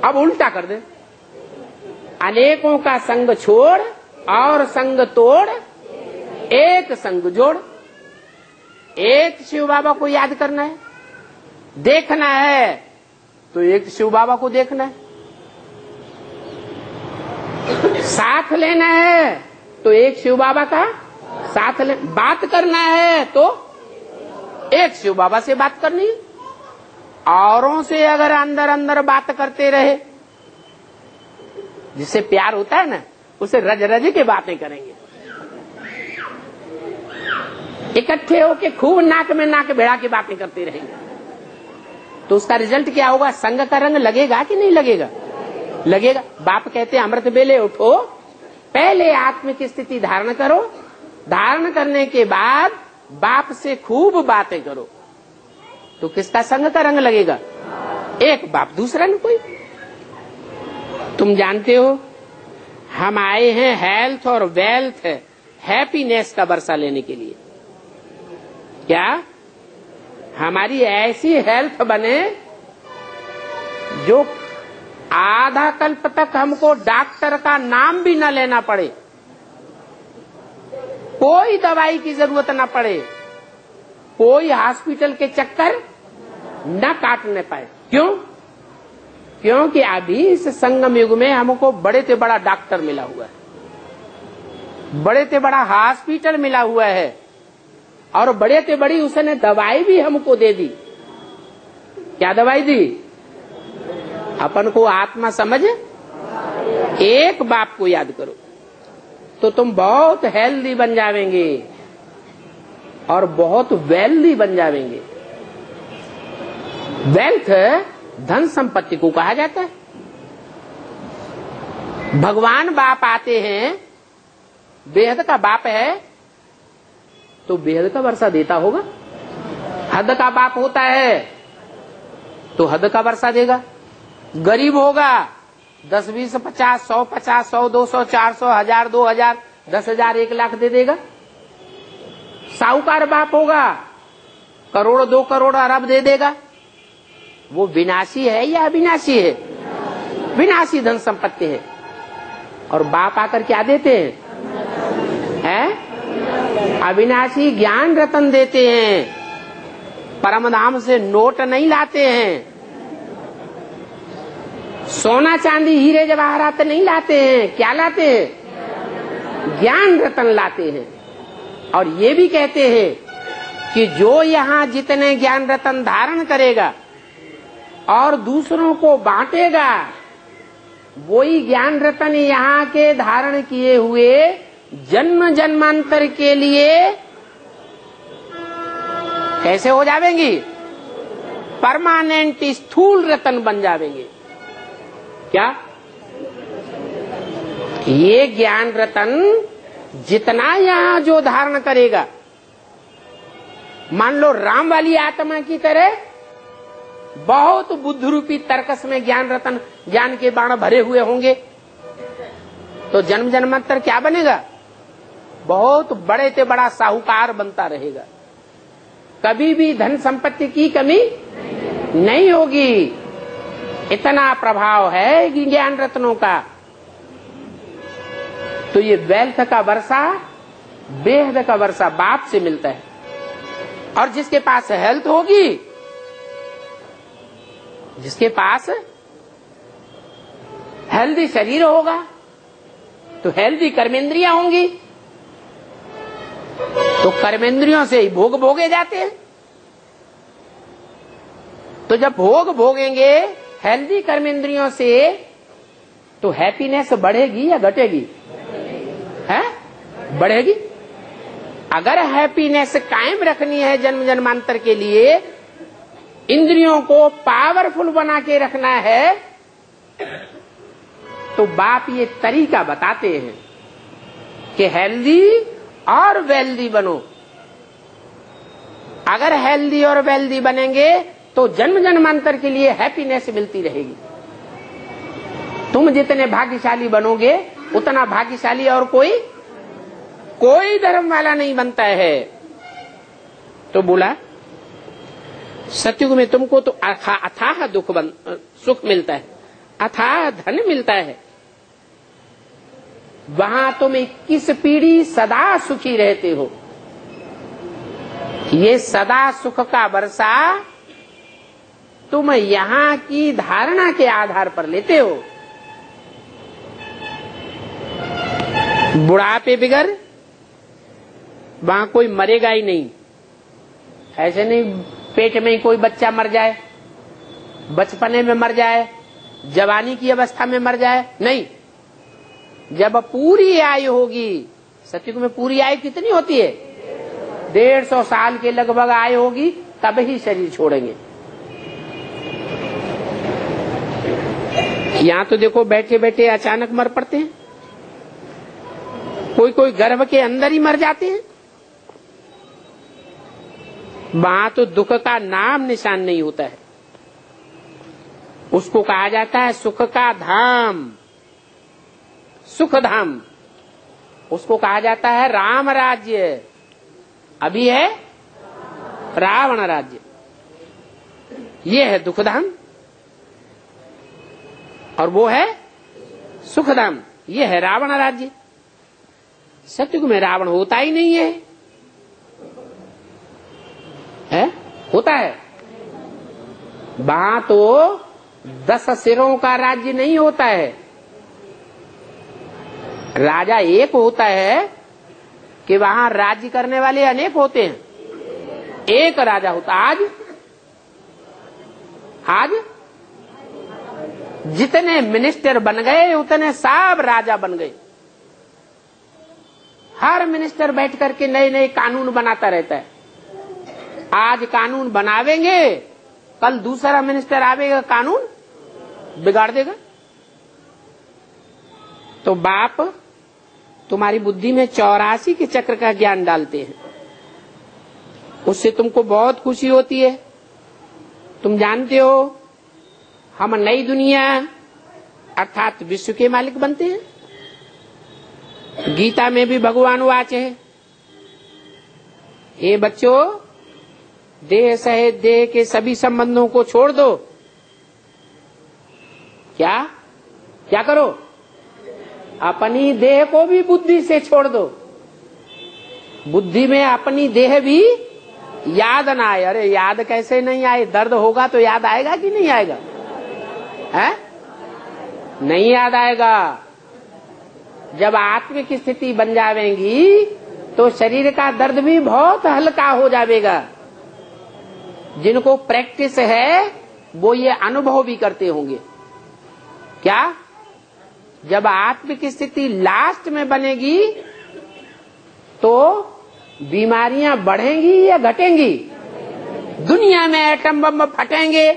अब उल्टा कर दे। अनेकों का संग छोड़ और संग तोड़, एक संग जोड़। एक शिव बाबा को याद करना है, देखना है तो एक शिव बाबा को देखना है। साथ लेना है तो एक शिव बाबा का साथ ले। बात करना है तो एक शिव बाबा से बात करनी है। औरों से अगर अंदर अंदर बात करते रहे, जिससे प्यार होता है ना, उसे रज रज के बातें करेंगे। इकट्ठे होके खूब नाक में नाक भिड़ा के बातें करते रहेंगे तो उसका रिजल्ट क्या होगा? संग का रंग लगेगा कि नहीं लगेगा? लगेगा। बाप कहते हैं अमृत बेले उठो, पहले आत्म की स्थिति धारण करो, धारण करने के बाद बाप से खूब बातें करो। तो किसका संग का रंग लगेगा? एक बाप, दूसरा न कोई। तुम जानते हो हम आए हैं हेल्थ और वेल्थ, हैप्पीनेस का वर्षा लेने के लिए। क्या हमारी ऐसी हेल्थ बने जो आधा कल्प तक हमको डॉक्टर का नाम भी न लेना पड़े, कोई दवाई की जरूरत न पड़े। कोई हॉस्पिटल के चक्कर न काटने पाए। क्यों? क्योंकि अभी इस संगम युग में हमको बड़े से बड़ा डॉक्टर मिला हुआ है, बड़े से बड़ा हॉस्पिटल मिला हुआ है, और बड़े से बड़ी उसने दवाई भी हमको दे दी। क्या दवाई दी? अपन को आत्मा समझ एक बाप को याद करो तो तुम बहुत हेल्दी बन जावेंगे और बहुत वेल्दी बन जावेंगे। वेल्थ धन संपत्ति को कहा जाता है। भगवान बाप आते हैं, बेहद का बाप है तो बेहद का वर्षा देता होगा। हद का बाप होता है तो हद का वर्षा देगा। गरीब होगा 10, 20, 50, 100, 100, 200, 400, 1000, 2000, 10,000, 1 लाख दे देगा। साहूकार बाप होगा करोड़, 2 करोड़, अरब दे देगा। वो विनाशी है या अविनाशी है? विनाशी धन संपत्ति है। और बाप आकर क्या देते हैं? अविनाशी ज्ञान रतन देते हैं। परमधाम से नोट नहीं लाते हैं, सोना चांदी हीरे जवाहरात नहीं लाते हैं। क्या लाते हैं? ज्ञान रतन लाते हैं। और ये भी कहते हैं कि जो यहाँ जितने ज्ञान रतन धारण करेगा और दूसरों को बांटेगा, वही ज्ञान रतन यहाँ के धारण किए हुए जन्म जन्मांतर के लिए कैसे हो जावेंगी? परमानेंट स्थूल रतन बन जावेंगे। क्या? ये ज्ञान रतन जितना यहाँ जो धारण करेगा, मान लो राम वाली आत्मा की तरह बहुत बुद्ध रूपी तर्कस में ज्ञान रतन, ज्ञान के बाण भरे हुए होंगे, तो जन्म जन्मांतर क्या बनेगा? बहुत बड़े से बड़ा साहूकार बनता रहेगा। कभी भी धन संपत्ति की कमी नहीं होगी। इतना प्रभाव है ज्ञान रत्नों का। तो ये वेल्थ का वर्षा, बेहद का वर्षा बाप से मिलता है। और जिसके पास हेल्थ होगी, जिसके पास हेल्दी शरीर होगा, तो हेल्दी कर्मेंद्रियां होंगी, तो कर्मेंद्रियों से ही भोग भोगे जाते हैं। तो जब भोग भोगेंगे हेल्दी कर्मेंद्रियों से, तो हैप्पीनेस बढ़ेगी या घटेगी? है? बढ़ेगी। अगर हैप्पीनेस कायम रखनी है जन्म जन्मांतर के लिए, इंद्रियों को पावरफुल बना के रखना है, तो बाप ये तरीका बताते हैं कि हेल्दी और वेल्दी बनो। अगर हेल्दी और वेल्दी बनेंगे तो जन्म जन्मांतर के लिए हैप्पीनेस मिलती रहेगी। तुम जितने भाग्यशाली बनोगे उतना भाग्यशाली और कोई धर्म वाला नहीं बनता है। तो बोला सतयुग में तुमको तो अथाह सुख मिलता है, अथाह धन मिलता है। वहां तुम 21 पीढ़ी सदा सुखी रहते हो। ये सदा सुख का वर्षा तुम यहाँ की धारणा के आधार पर लेते हो। बुढ़ापे बिगर वहां कोई मरेगा ही नहीं। ऐसे नहीं पेट में ही कोई बच्चा मर जाए, बचपने में मर जाए, जवानी की अवस्था में मर जाए, नहीं। जब पूरी आयु होगी, सतयुग में पूरी आयु कितनी होती है? 150 साल के लगभग आयु होगी, तब ही शरीर छोड़ेंगे। यहाँ तो देखो बैठे बैठे अचानक मर पड़ते हैं, कोई गर्भ के अंदर ही मर जाते हैं। वहां तो दुख का नाम निशान नहीं होता है। उसको कहा जाता है सुख का धाम, सुख धाम। उसको कहा जाता है राम राज्य। अभी है रावण राज्य, ये है दुख धाम, और वो है सुख धाम, ये है रावण राज्य। सतयुग में रावण होता ही नहीं है। होता है? वहां तो 10 सिरों का राज्य नहीं होता है। राजा एक होता है कि वहां राज्य करने वाले अनेक होते हैं? एक राजा होता। आज जितने मिनिस्टर बन गए उतने सब राजा बन गए। हर मिनिस्टर बैठ करके नए नए कानून बनाता रहता है। आज कानून बनावेंगे, कल दूसरा मिनिस्टर आवेगा, कानून बिगाड़ देगा। तो बाप तुम्हारी बुद्धि में 84 के चक्र का ज्ञान डालते हैं, उससे तुमको बहुत खुशी होती है। तुम जानते हो हम नई दुनिया अर्थात विश्व के मालिक बनते हैं। गीता में भी भगवान वाच है, हे बच्चों, देह सहित देह के सभी संबंधों को छोड़ दो। क्या क्या करो? अपनी देह को भी बुद्धि से छोड़ दो। बुद्धि में अपनी देह भी याद ना आए। अरे याद कैसे नहीं आए? दर्द होगा तो याद आएगा कि नहीं आएगा? है? नहीं याद आएगा। जब आत्मिक स्थिति बन जावेगी तो शरीर का दर्द भी बहुत हल्का हो जाएगा। जिनको प्रैक्टिस है वो ये अनुभव भी करते होंगे। क्या? जब आत्मिक स्थिति लास्ट में बनेगी तो बीमारियां बढ़ेंगी या घटेंगी? दुनिया में एटम बम फटेंगे,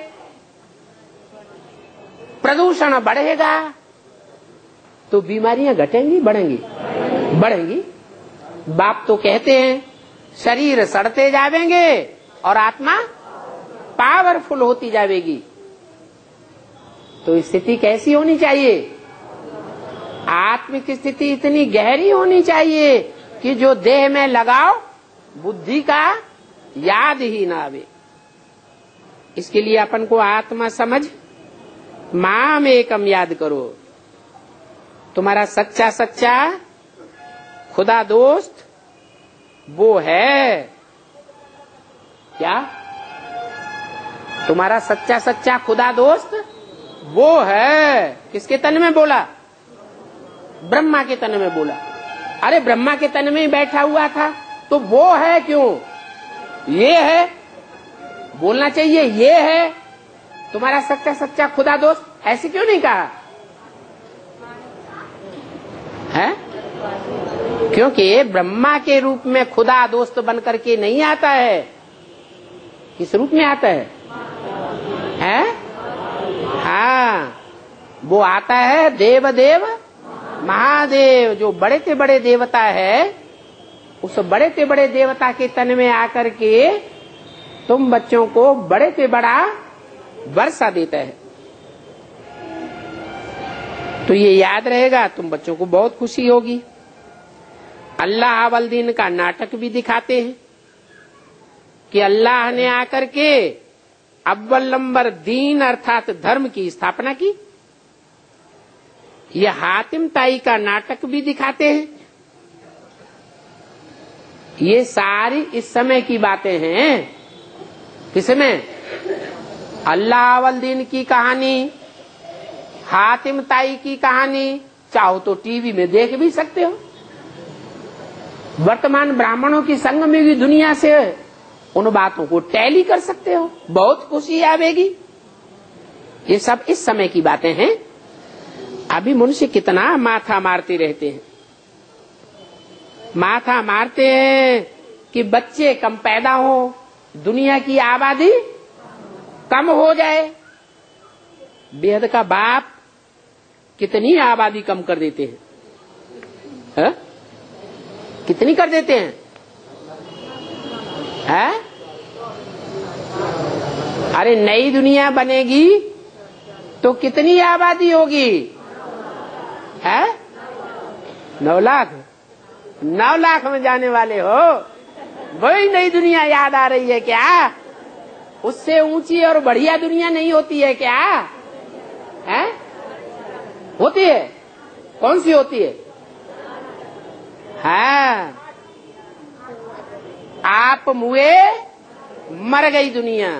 प्रदूषण बढ़ेगा, तो बीमारियां घटेंगी बढ़ेंगी? बढ़ेंगी। बाप तो कहते हैं शरीर सड़ते जावेंगे और आत्मा पावरफुल होती जाएगी। तो स्थिति कैसी होनी चाहिए? आत्मिक स्थिति इतनी गहरी होनी चाहिए कि जो देह में लगाओ बुद्धि का याद ही ना आवे। इसके लिए अपन को आत्मा समझ माम एकम याद करो। तुम्हारा सच्चा सच्चा खुदा दोस्त वो है। क्या? तुम्हारा सच्चा सच्चा खुदा दोस्त वो है। किसके तन में बोला? ब्रह्मा के तन में बोला। अरे ब्रह्मा के तन में ही बैठा हुआ था तो वो है क्यों? ये है, बोलना चाहिए ये है तुम्हारा सच्चा सच्चा खुदा दोस्त। ऐसे क्यों नहीं कहा है? क्योंकि ब्रह्मा के रूप में खुदा दोस्त बन करके नहीं आता है। किस रूप में आता है? हाँ, वो आता है देव देव महादेव। जो बड़े से बड़े देवता है, उस बड़े से बड़े देवता के तन में आकर के तुम बच्चों को बड़े से बड़ा वर्षा देता है। तो ये याद रहेगा, तुम बच्चों को बहुत खुशी होगी। अल्लाह अव्वल दिन का नाटक भी दिखाते हैं कि अल्लाह ने आकर के अव्वल नंबर दीन अर्थात धर्म की स्थापना की। यह हातिम ताई का नाटक भी दिखाते हैं। ये सारी इस समय की बातें हैं। किसमें? अल्लाह अव्वल दिन की कहानी, हातिम ताई की कहानी चाहो तो टीवी में देख भी सकते हो। वर्तमान ब्राह्मणों की संगमयुगी दुनिया से उन बातों को टैली कर सकते हो, बहुत खुशी आवेगी। ये सब इस समय की बातें हैं। अभी मनुष्य कितना माथा मारते रहते हैं। माथा मारते हैं कि बच्चे कम पैदा हो, दुनिया की आबादी कम हो जाए। बेहद का बाप कितनी आबादी कम कर देते हैं, है? कितनी कर देते हैं, है? अरे नई दुनिया बनेगी तो कितनी आबादी होगी, है? 9 लाख। 9 लाख में जाने वाले हो, वही नई दुनिया याद आ रही है क्या? उससे ऊंची और बढ़िया दुनिया नहीं होती है क्या? है? होती है। कौन सी होती है? हाँ, आप मुए मर गई दुनिया।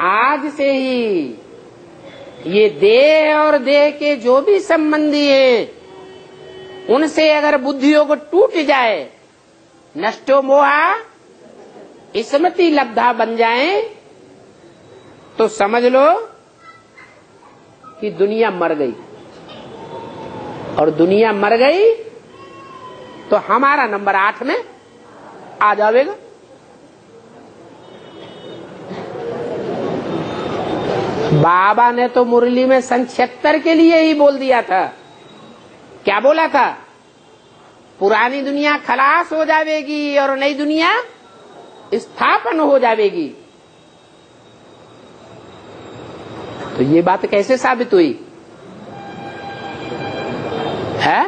आज से ही ये देह और देह के जो भी संबंधी हैं, उनसे अगर बुद्धियों को टूट जाए, नष्टो मोहा स्मृति लब्धा बन जाए, तो समझ लो कि दुनिया मर गई। और दुनिया मर गई तो हमारा नंबर 8 में आ जाएगा। बाबा ने तो मुरली में सन 76 के लिए ही बोल दिया था। क्या बोला था? पुरानी दुनिया खलास हो जाएगी और नई दुनिया स्थापन हो जाएगी। तो ये बात कैसे साबित हुई है?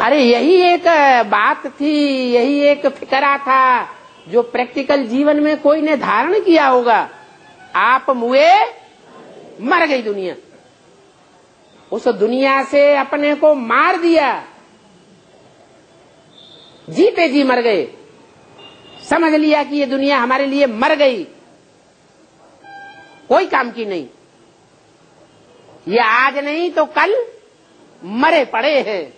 अरे यही एक बात थी, यही एक फिक्रा था जो प्रैक्टिकल जीवन में कोई ने धारण किया होगा। आप मुए, मर गई दुनिया। उस दुनिया से अपने को मार दिया, जीते जी मर गए। समझ लिया कि ये दुनिया हमारे लिए मर गई, कोई काम की नहीं। ये आज नहीं तो कल मरे पड़े हैं,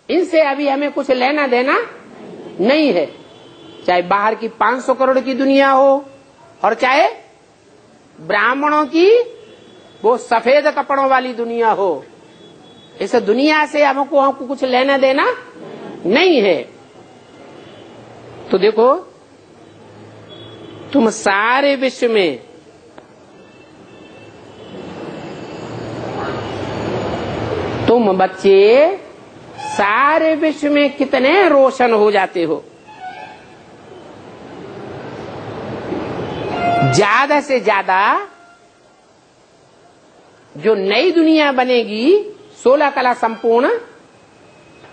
इनसे अभी हमें कुछ लेना देना नहीं है। चाहे बाहर की 500 करोड़ की दुनिया हो और चाहे ब्राह्मणों की वो सफेद कपड़ों वाली दुनिया हो, इस दुनिया से हमको कुछ लेना देना नहीं है। तो देखो, तुम सारे विश्व में तुम बच्चे सारे विश्व में कितने रोशन हो जाते हो। ज्यादा से ज्यादा जो नई दुनिया बनेगी 16 कला संपूर्ण,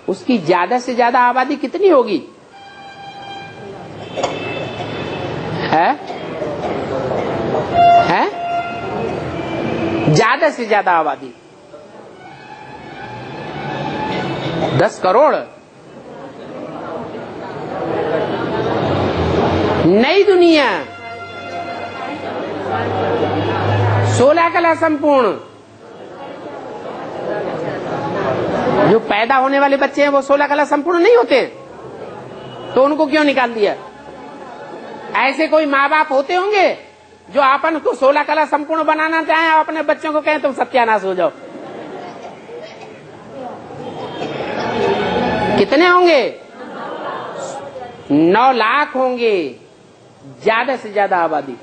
उसकी ज्यादा से ज्यादा आबादी कितनी होगी? है ज्यादा से ज्यादा आबादी 10 करोड़। नई दुनिया 16 कला संपूर्ण। जो पैदा होने वाले बच्चे हैं वो 16 कला संपूर्ण नहीं होते, तो उनको क्यों निकाल दिया? ऐसे कोई माँ बाप होते होंगे जो अपन को 16 कला संपूर्ण बनाना चाहें और अपने बच्चों को कहें तुम सत्यानाश हो जाओ। कितने होंगे? 9 लाख होंगे, ज्यादा से ज्यादा आबादी।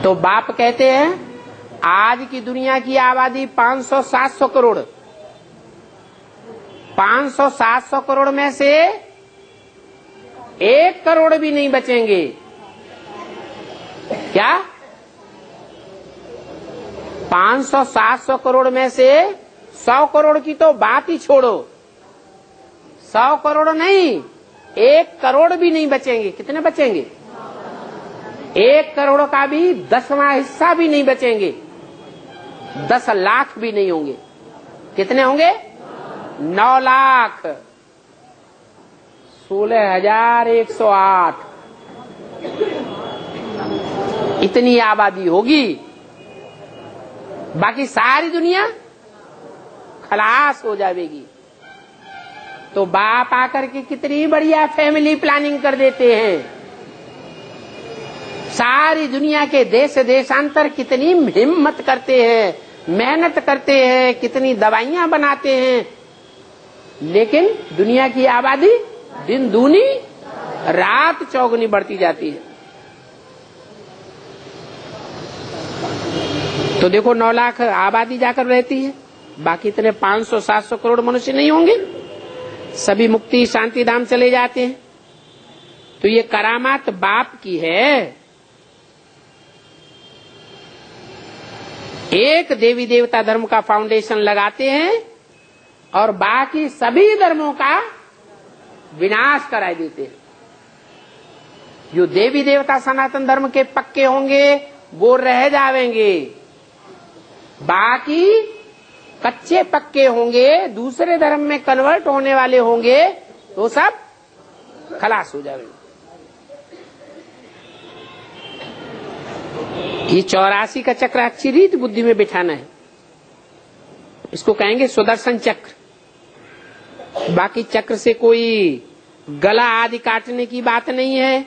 तो बाप कहते हैं आज की दुनिया की आबादी 500-700 करोड़। 500-700 करोड़ में से 1 करोड़ भी नहीं बचेंगे। क्या? 500-700 करोड़ में से 100 करोड़ की तो बात ही छोड़ो, 100 करोड़ नहीं, 1 करोड़ भी नहीं बचेंगे। कितने बचेंगे? 1 करोड़ का भी 10वां हिस्सा भी नहीं बचेंगे। 10 लाख भी नहीं होंगे। कितने होंगे? 9 लाख 16,108। इतनी आबादी होगी। बाकी सारी दुनिया खलास हो जाएगी। तो बाप आकर के कितनी बढ़िया फैमिली प्लानिंग कर देते हैं। सारी दुनिया के देश देशांतर कितनी हिम्मत करते हैं, मेहनत करते हैं, कितनी दवाइयां बनाते हैं, लेकिन दुनिया की आबादी दिन दूनी रात चौगुनी बढ़ती जाती है। तो देखो 9 लाख आबादी जाकर रहती है, बाकी इतने 500-700 करोड़ मनुष्य नहीं होंगे, सभी मुक्ति शांति धाम चले जाते हैं। तो ये करामात बाप की है। एक देवी देवता धर्म का फाउंडेशन लगाते हैं और बाकी सभी धर्मों का विनाश करा देते हैं। जो देवी देवता सनातन धर्म के पक्के होंगे वो रह जाएंगे, बाकी कच्चे पक्के होंगे, दूसरे धर्म में कन्वर्ट होने वाले होंगे, तो सब खलास हो जाएगा। ये 84 का चक्र अच्छी रीत बुद्धि में बिठाना है। इसको कहेंगे सुदर्शन चक्र। बाकी चक्र से कोई गला आदि काटने की बात नहीं है।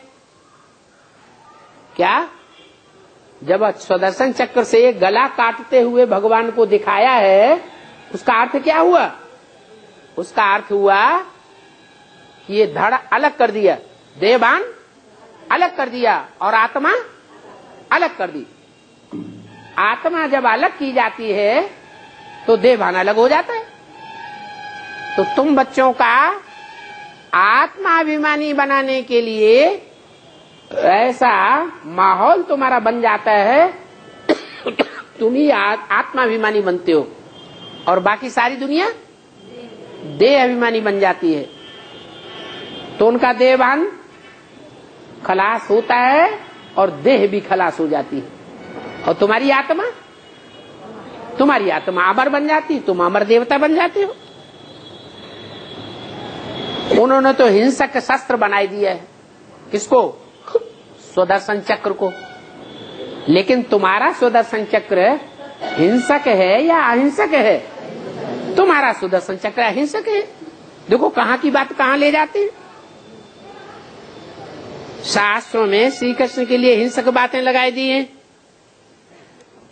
क्या? जब सुदर्शन चक्र से गला काटते हुए भगवान को दिखाया है, उसका अर्थ क्या हुआ? उसका अर्थ हुआ कि ये धड़ अलग कर दिया, देहभान अलग कर दिया और आत्मा अलग कर दी। आत्मा जब अलग की जाती है तो देहभान अलग हो जाता है। तो तुम बच्चों का आत्माभिमानी बनाने के लिए ऐसा माहौल तुम्हारा बन जाता है, तुम ही आत्माभिमानी बनते हो और बाकी सारी दुनिया देह अभिमानी बन जाती है। तो उनका देहभान खलास होता है और देह भी खलास हो जाती है। और तुम्हारी आत्मा अमर बन जाती, तुम अमर देवता बन जाते हो। उन्होंने तो हिंसक शस्त्र बनाई दिया है। किसको? सुदर्शन चक्र को। लेकिन तुम्हारा सुदर्शन चक्र हिंसक है या अहिंसक है? तुम्हारा सुदर्शन चक्र अहिंसक है। देखो कहाँ की बात कहाँ ले जाते हैं। शास्त्रों में श्री कृष्ण के लिए हिंसक बातें लगाई दी हैं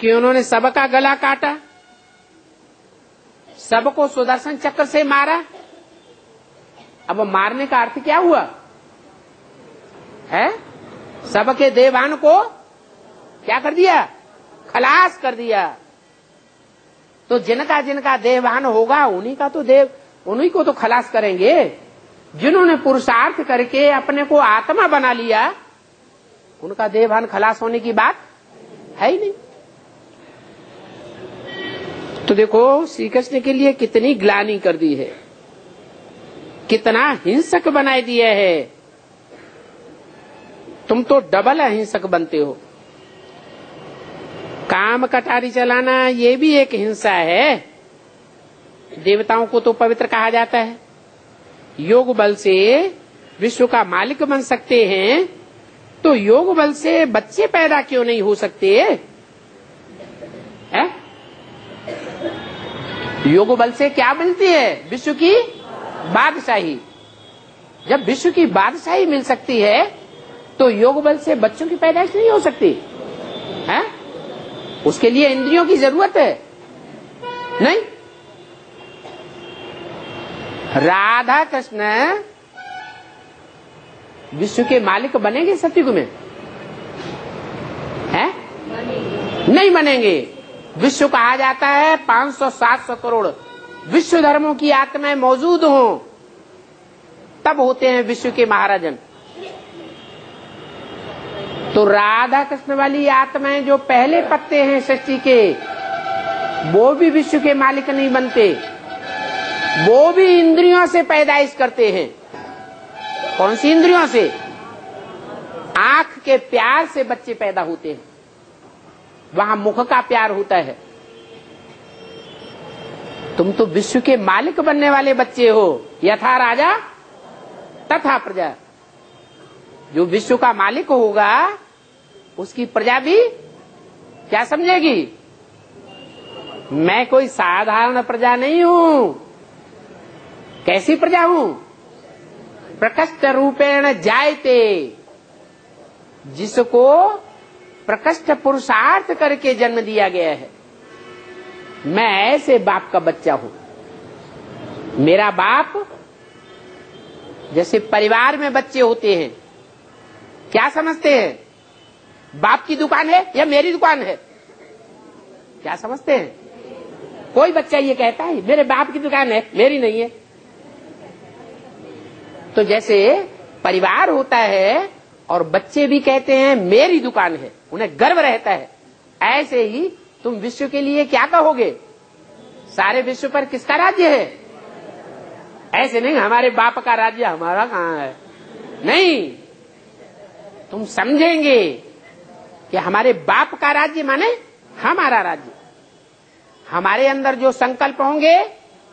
कि उन्होंने सबका गला काटा, सबको सुदर्शन चक्र से मारा। अब मारने का अर्थ क्या हुआ है? सबके देहभान को क्या कर दिया? खलास कर दिया। तो जिनका जिनका देहभान होगा उन्हीं को तो खलास करेंगे। जिन्होंने पुरुषार्थ करके अपने को आत्मा बना लिया, उनका देहभान खलास होने की बात है ही नहीं। तो देखो श्री कृष्ण के लिए कितनी ग्लानि कर दी है, कितना हिंसक बनाए दिया है। तुम तो डबल अहिंसक बनते हो। काम कटारी चलाना ये भी एक हिंसा है। देवताओं को तो पवित्र कहा जाता है। योग बल से विश्व का मालिक बन सकते हैं, तो योग बल से बच्चे पैदा क्यों नहीं हो सकते? है? योग बल से क्या मिलती है? विश्व की बादशाही। जब विश्व की बादशाही मिल सकती है तो योग बल से बच्चों की पैदाइश नहीं हो सकती है? उसके लिए इंद्रियों की जरूरत है नहीं? राधा कृष्ण विश्व के मालिक बनेंगे सतयुग में? है? नहीं बनेंगे। विश्व कहा जाता है 500-700 करोड़ विश्व धर्मों की आत्माएं मौजूद हों, तब होते हैं विश्व के महाराजन। तो राधा कृष्ण वाली आत्माएं जो पहले पत्ते हैं सृष्टि के, वो भी विश्व के मालिक नहीं बनते। वो भी इंद्रियों से पैदाइश करते हैं। कौन सी इंद्रियों से? आंख के प्यार से बच्चे पैदा होते हैं। वहां मुख का प्यार होता है। तुम तो विश्व के मालिक बनने वाले बच्चे हो। यथा राजा तथा प्रजा। जो विश्व का मालिक होगा उसकी प्रजा भी क्या समझेगी? मैं कोई साधारण प्रजा नहीं हूं। कैसी प्रजा हूं? प्रकृष्ट रूपेण जायते। जिसको प्रकृष्ट पुरुषार्थ करके जन्म दिया गया है। मैं ऐसे बाप का बच्चा हूं। मेरा बाप, जैसे परिवार में बच्चे होते हैं, क्या समझते हैं? बाप की दुकान है या मेरी दुकान है? क्या समझते हैं? कोई बच्चा ये कहता है मेरे बाप की दुकान है, मेरी नहीं है। तो जैसे परिवार होता है और बच्चे भी कहते हैं मेरी दुकान है, उन्हें गर्व रहता है, ऐसे ही तुम विश्व के लिए क्या कहोगे? सारे विश्व पर किसका राज्य है? ऐसे नहीं हमारे बाप का राज्य, हमारा कहाँ है। नहीं, तुम समझेंगे कि हमारे बाप का राज्य माने हमारा राज्य। हमारे अंदर जो संकल्प होंगे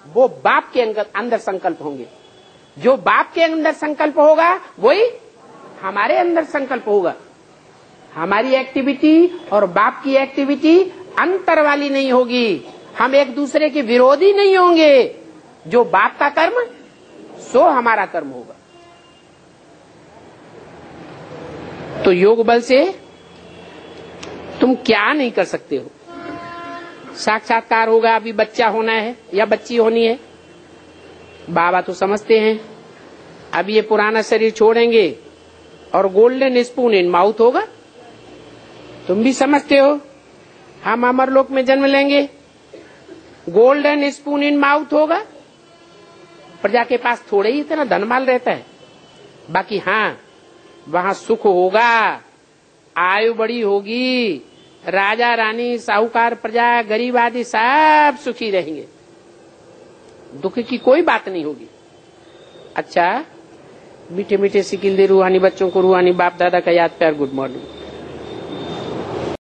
वो बाप के अंदर संकल्प होंगे। जो बाप के अंदर संकल्प होगा वही हमारे अंदर संकल्प होगा। हमारी एक्टिविटी और बाप की एक्टिविटी अंतर वाली नहीं होगी। हम एक दूसरे के विरोधी नहीं होंगे। जो बाप का कर्म सो हमारा कर्म होगा। तो योग बल से तुम क्या नहीं कर सकते हो। साक्षात्कार होगा, अभी बच्चा होना है या बच्ची होनी है, बाबा तो समझते हैं। अब ये पुराना शरीर छोड़ेंगे और गोल्डन स्पून इन माउथ होगा। तुम भी समझते हो, हम अमरलोक में जन्म लेंगे, गोल्डन स्पून इन माउथ होगा। प्रजा के पास थोड़े ही इतना धनमाल रहता है, बाकी हाँ वहां सुख होगा, आयु बड़ी होगी, राजा रानी साहूकार प्रजा गरीब आदि सब सुखी रहेंगे, दुख की कोई बात नहीं होगी। अच्छा, मीठे मीठे सिकिल दे रूहानी बच्चों को रूहानी बाप दादा का याद प्यार गुड मॉर्निंग।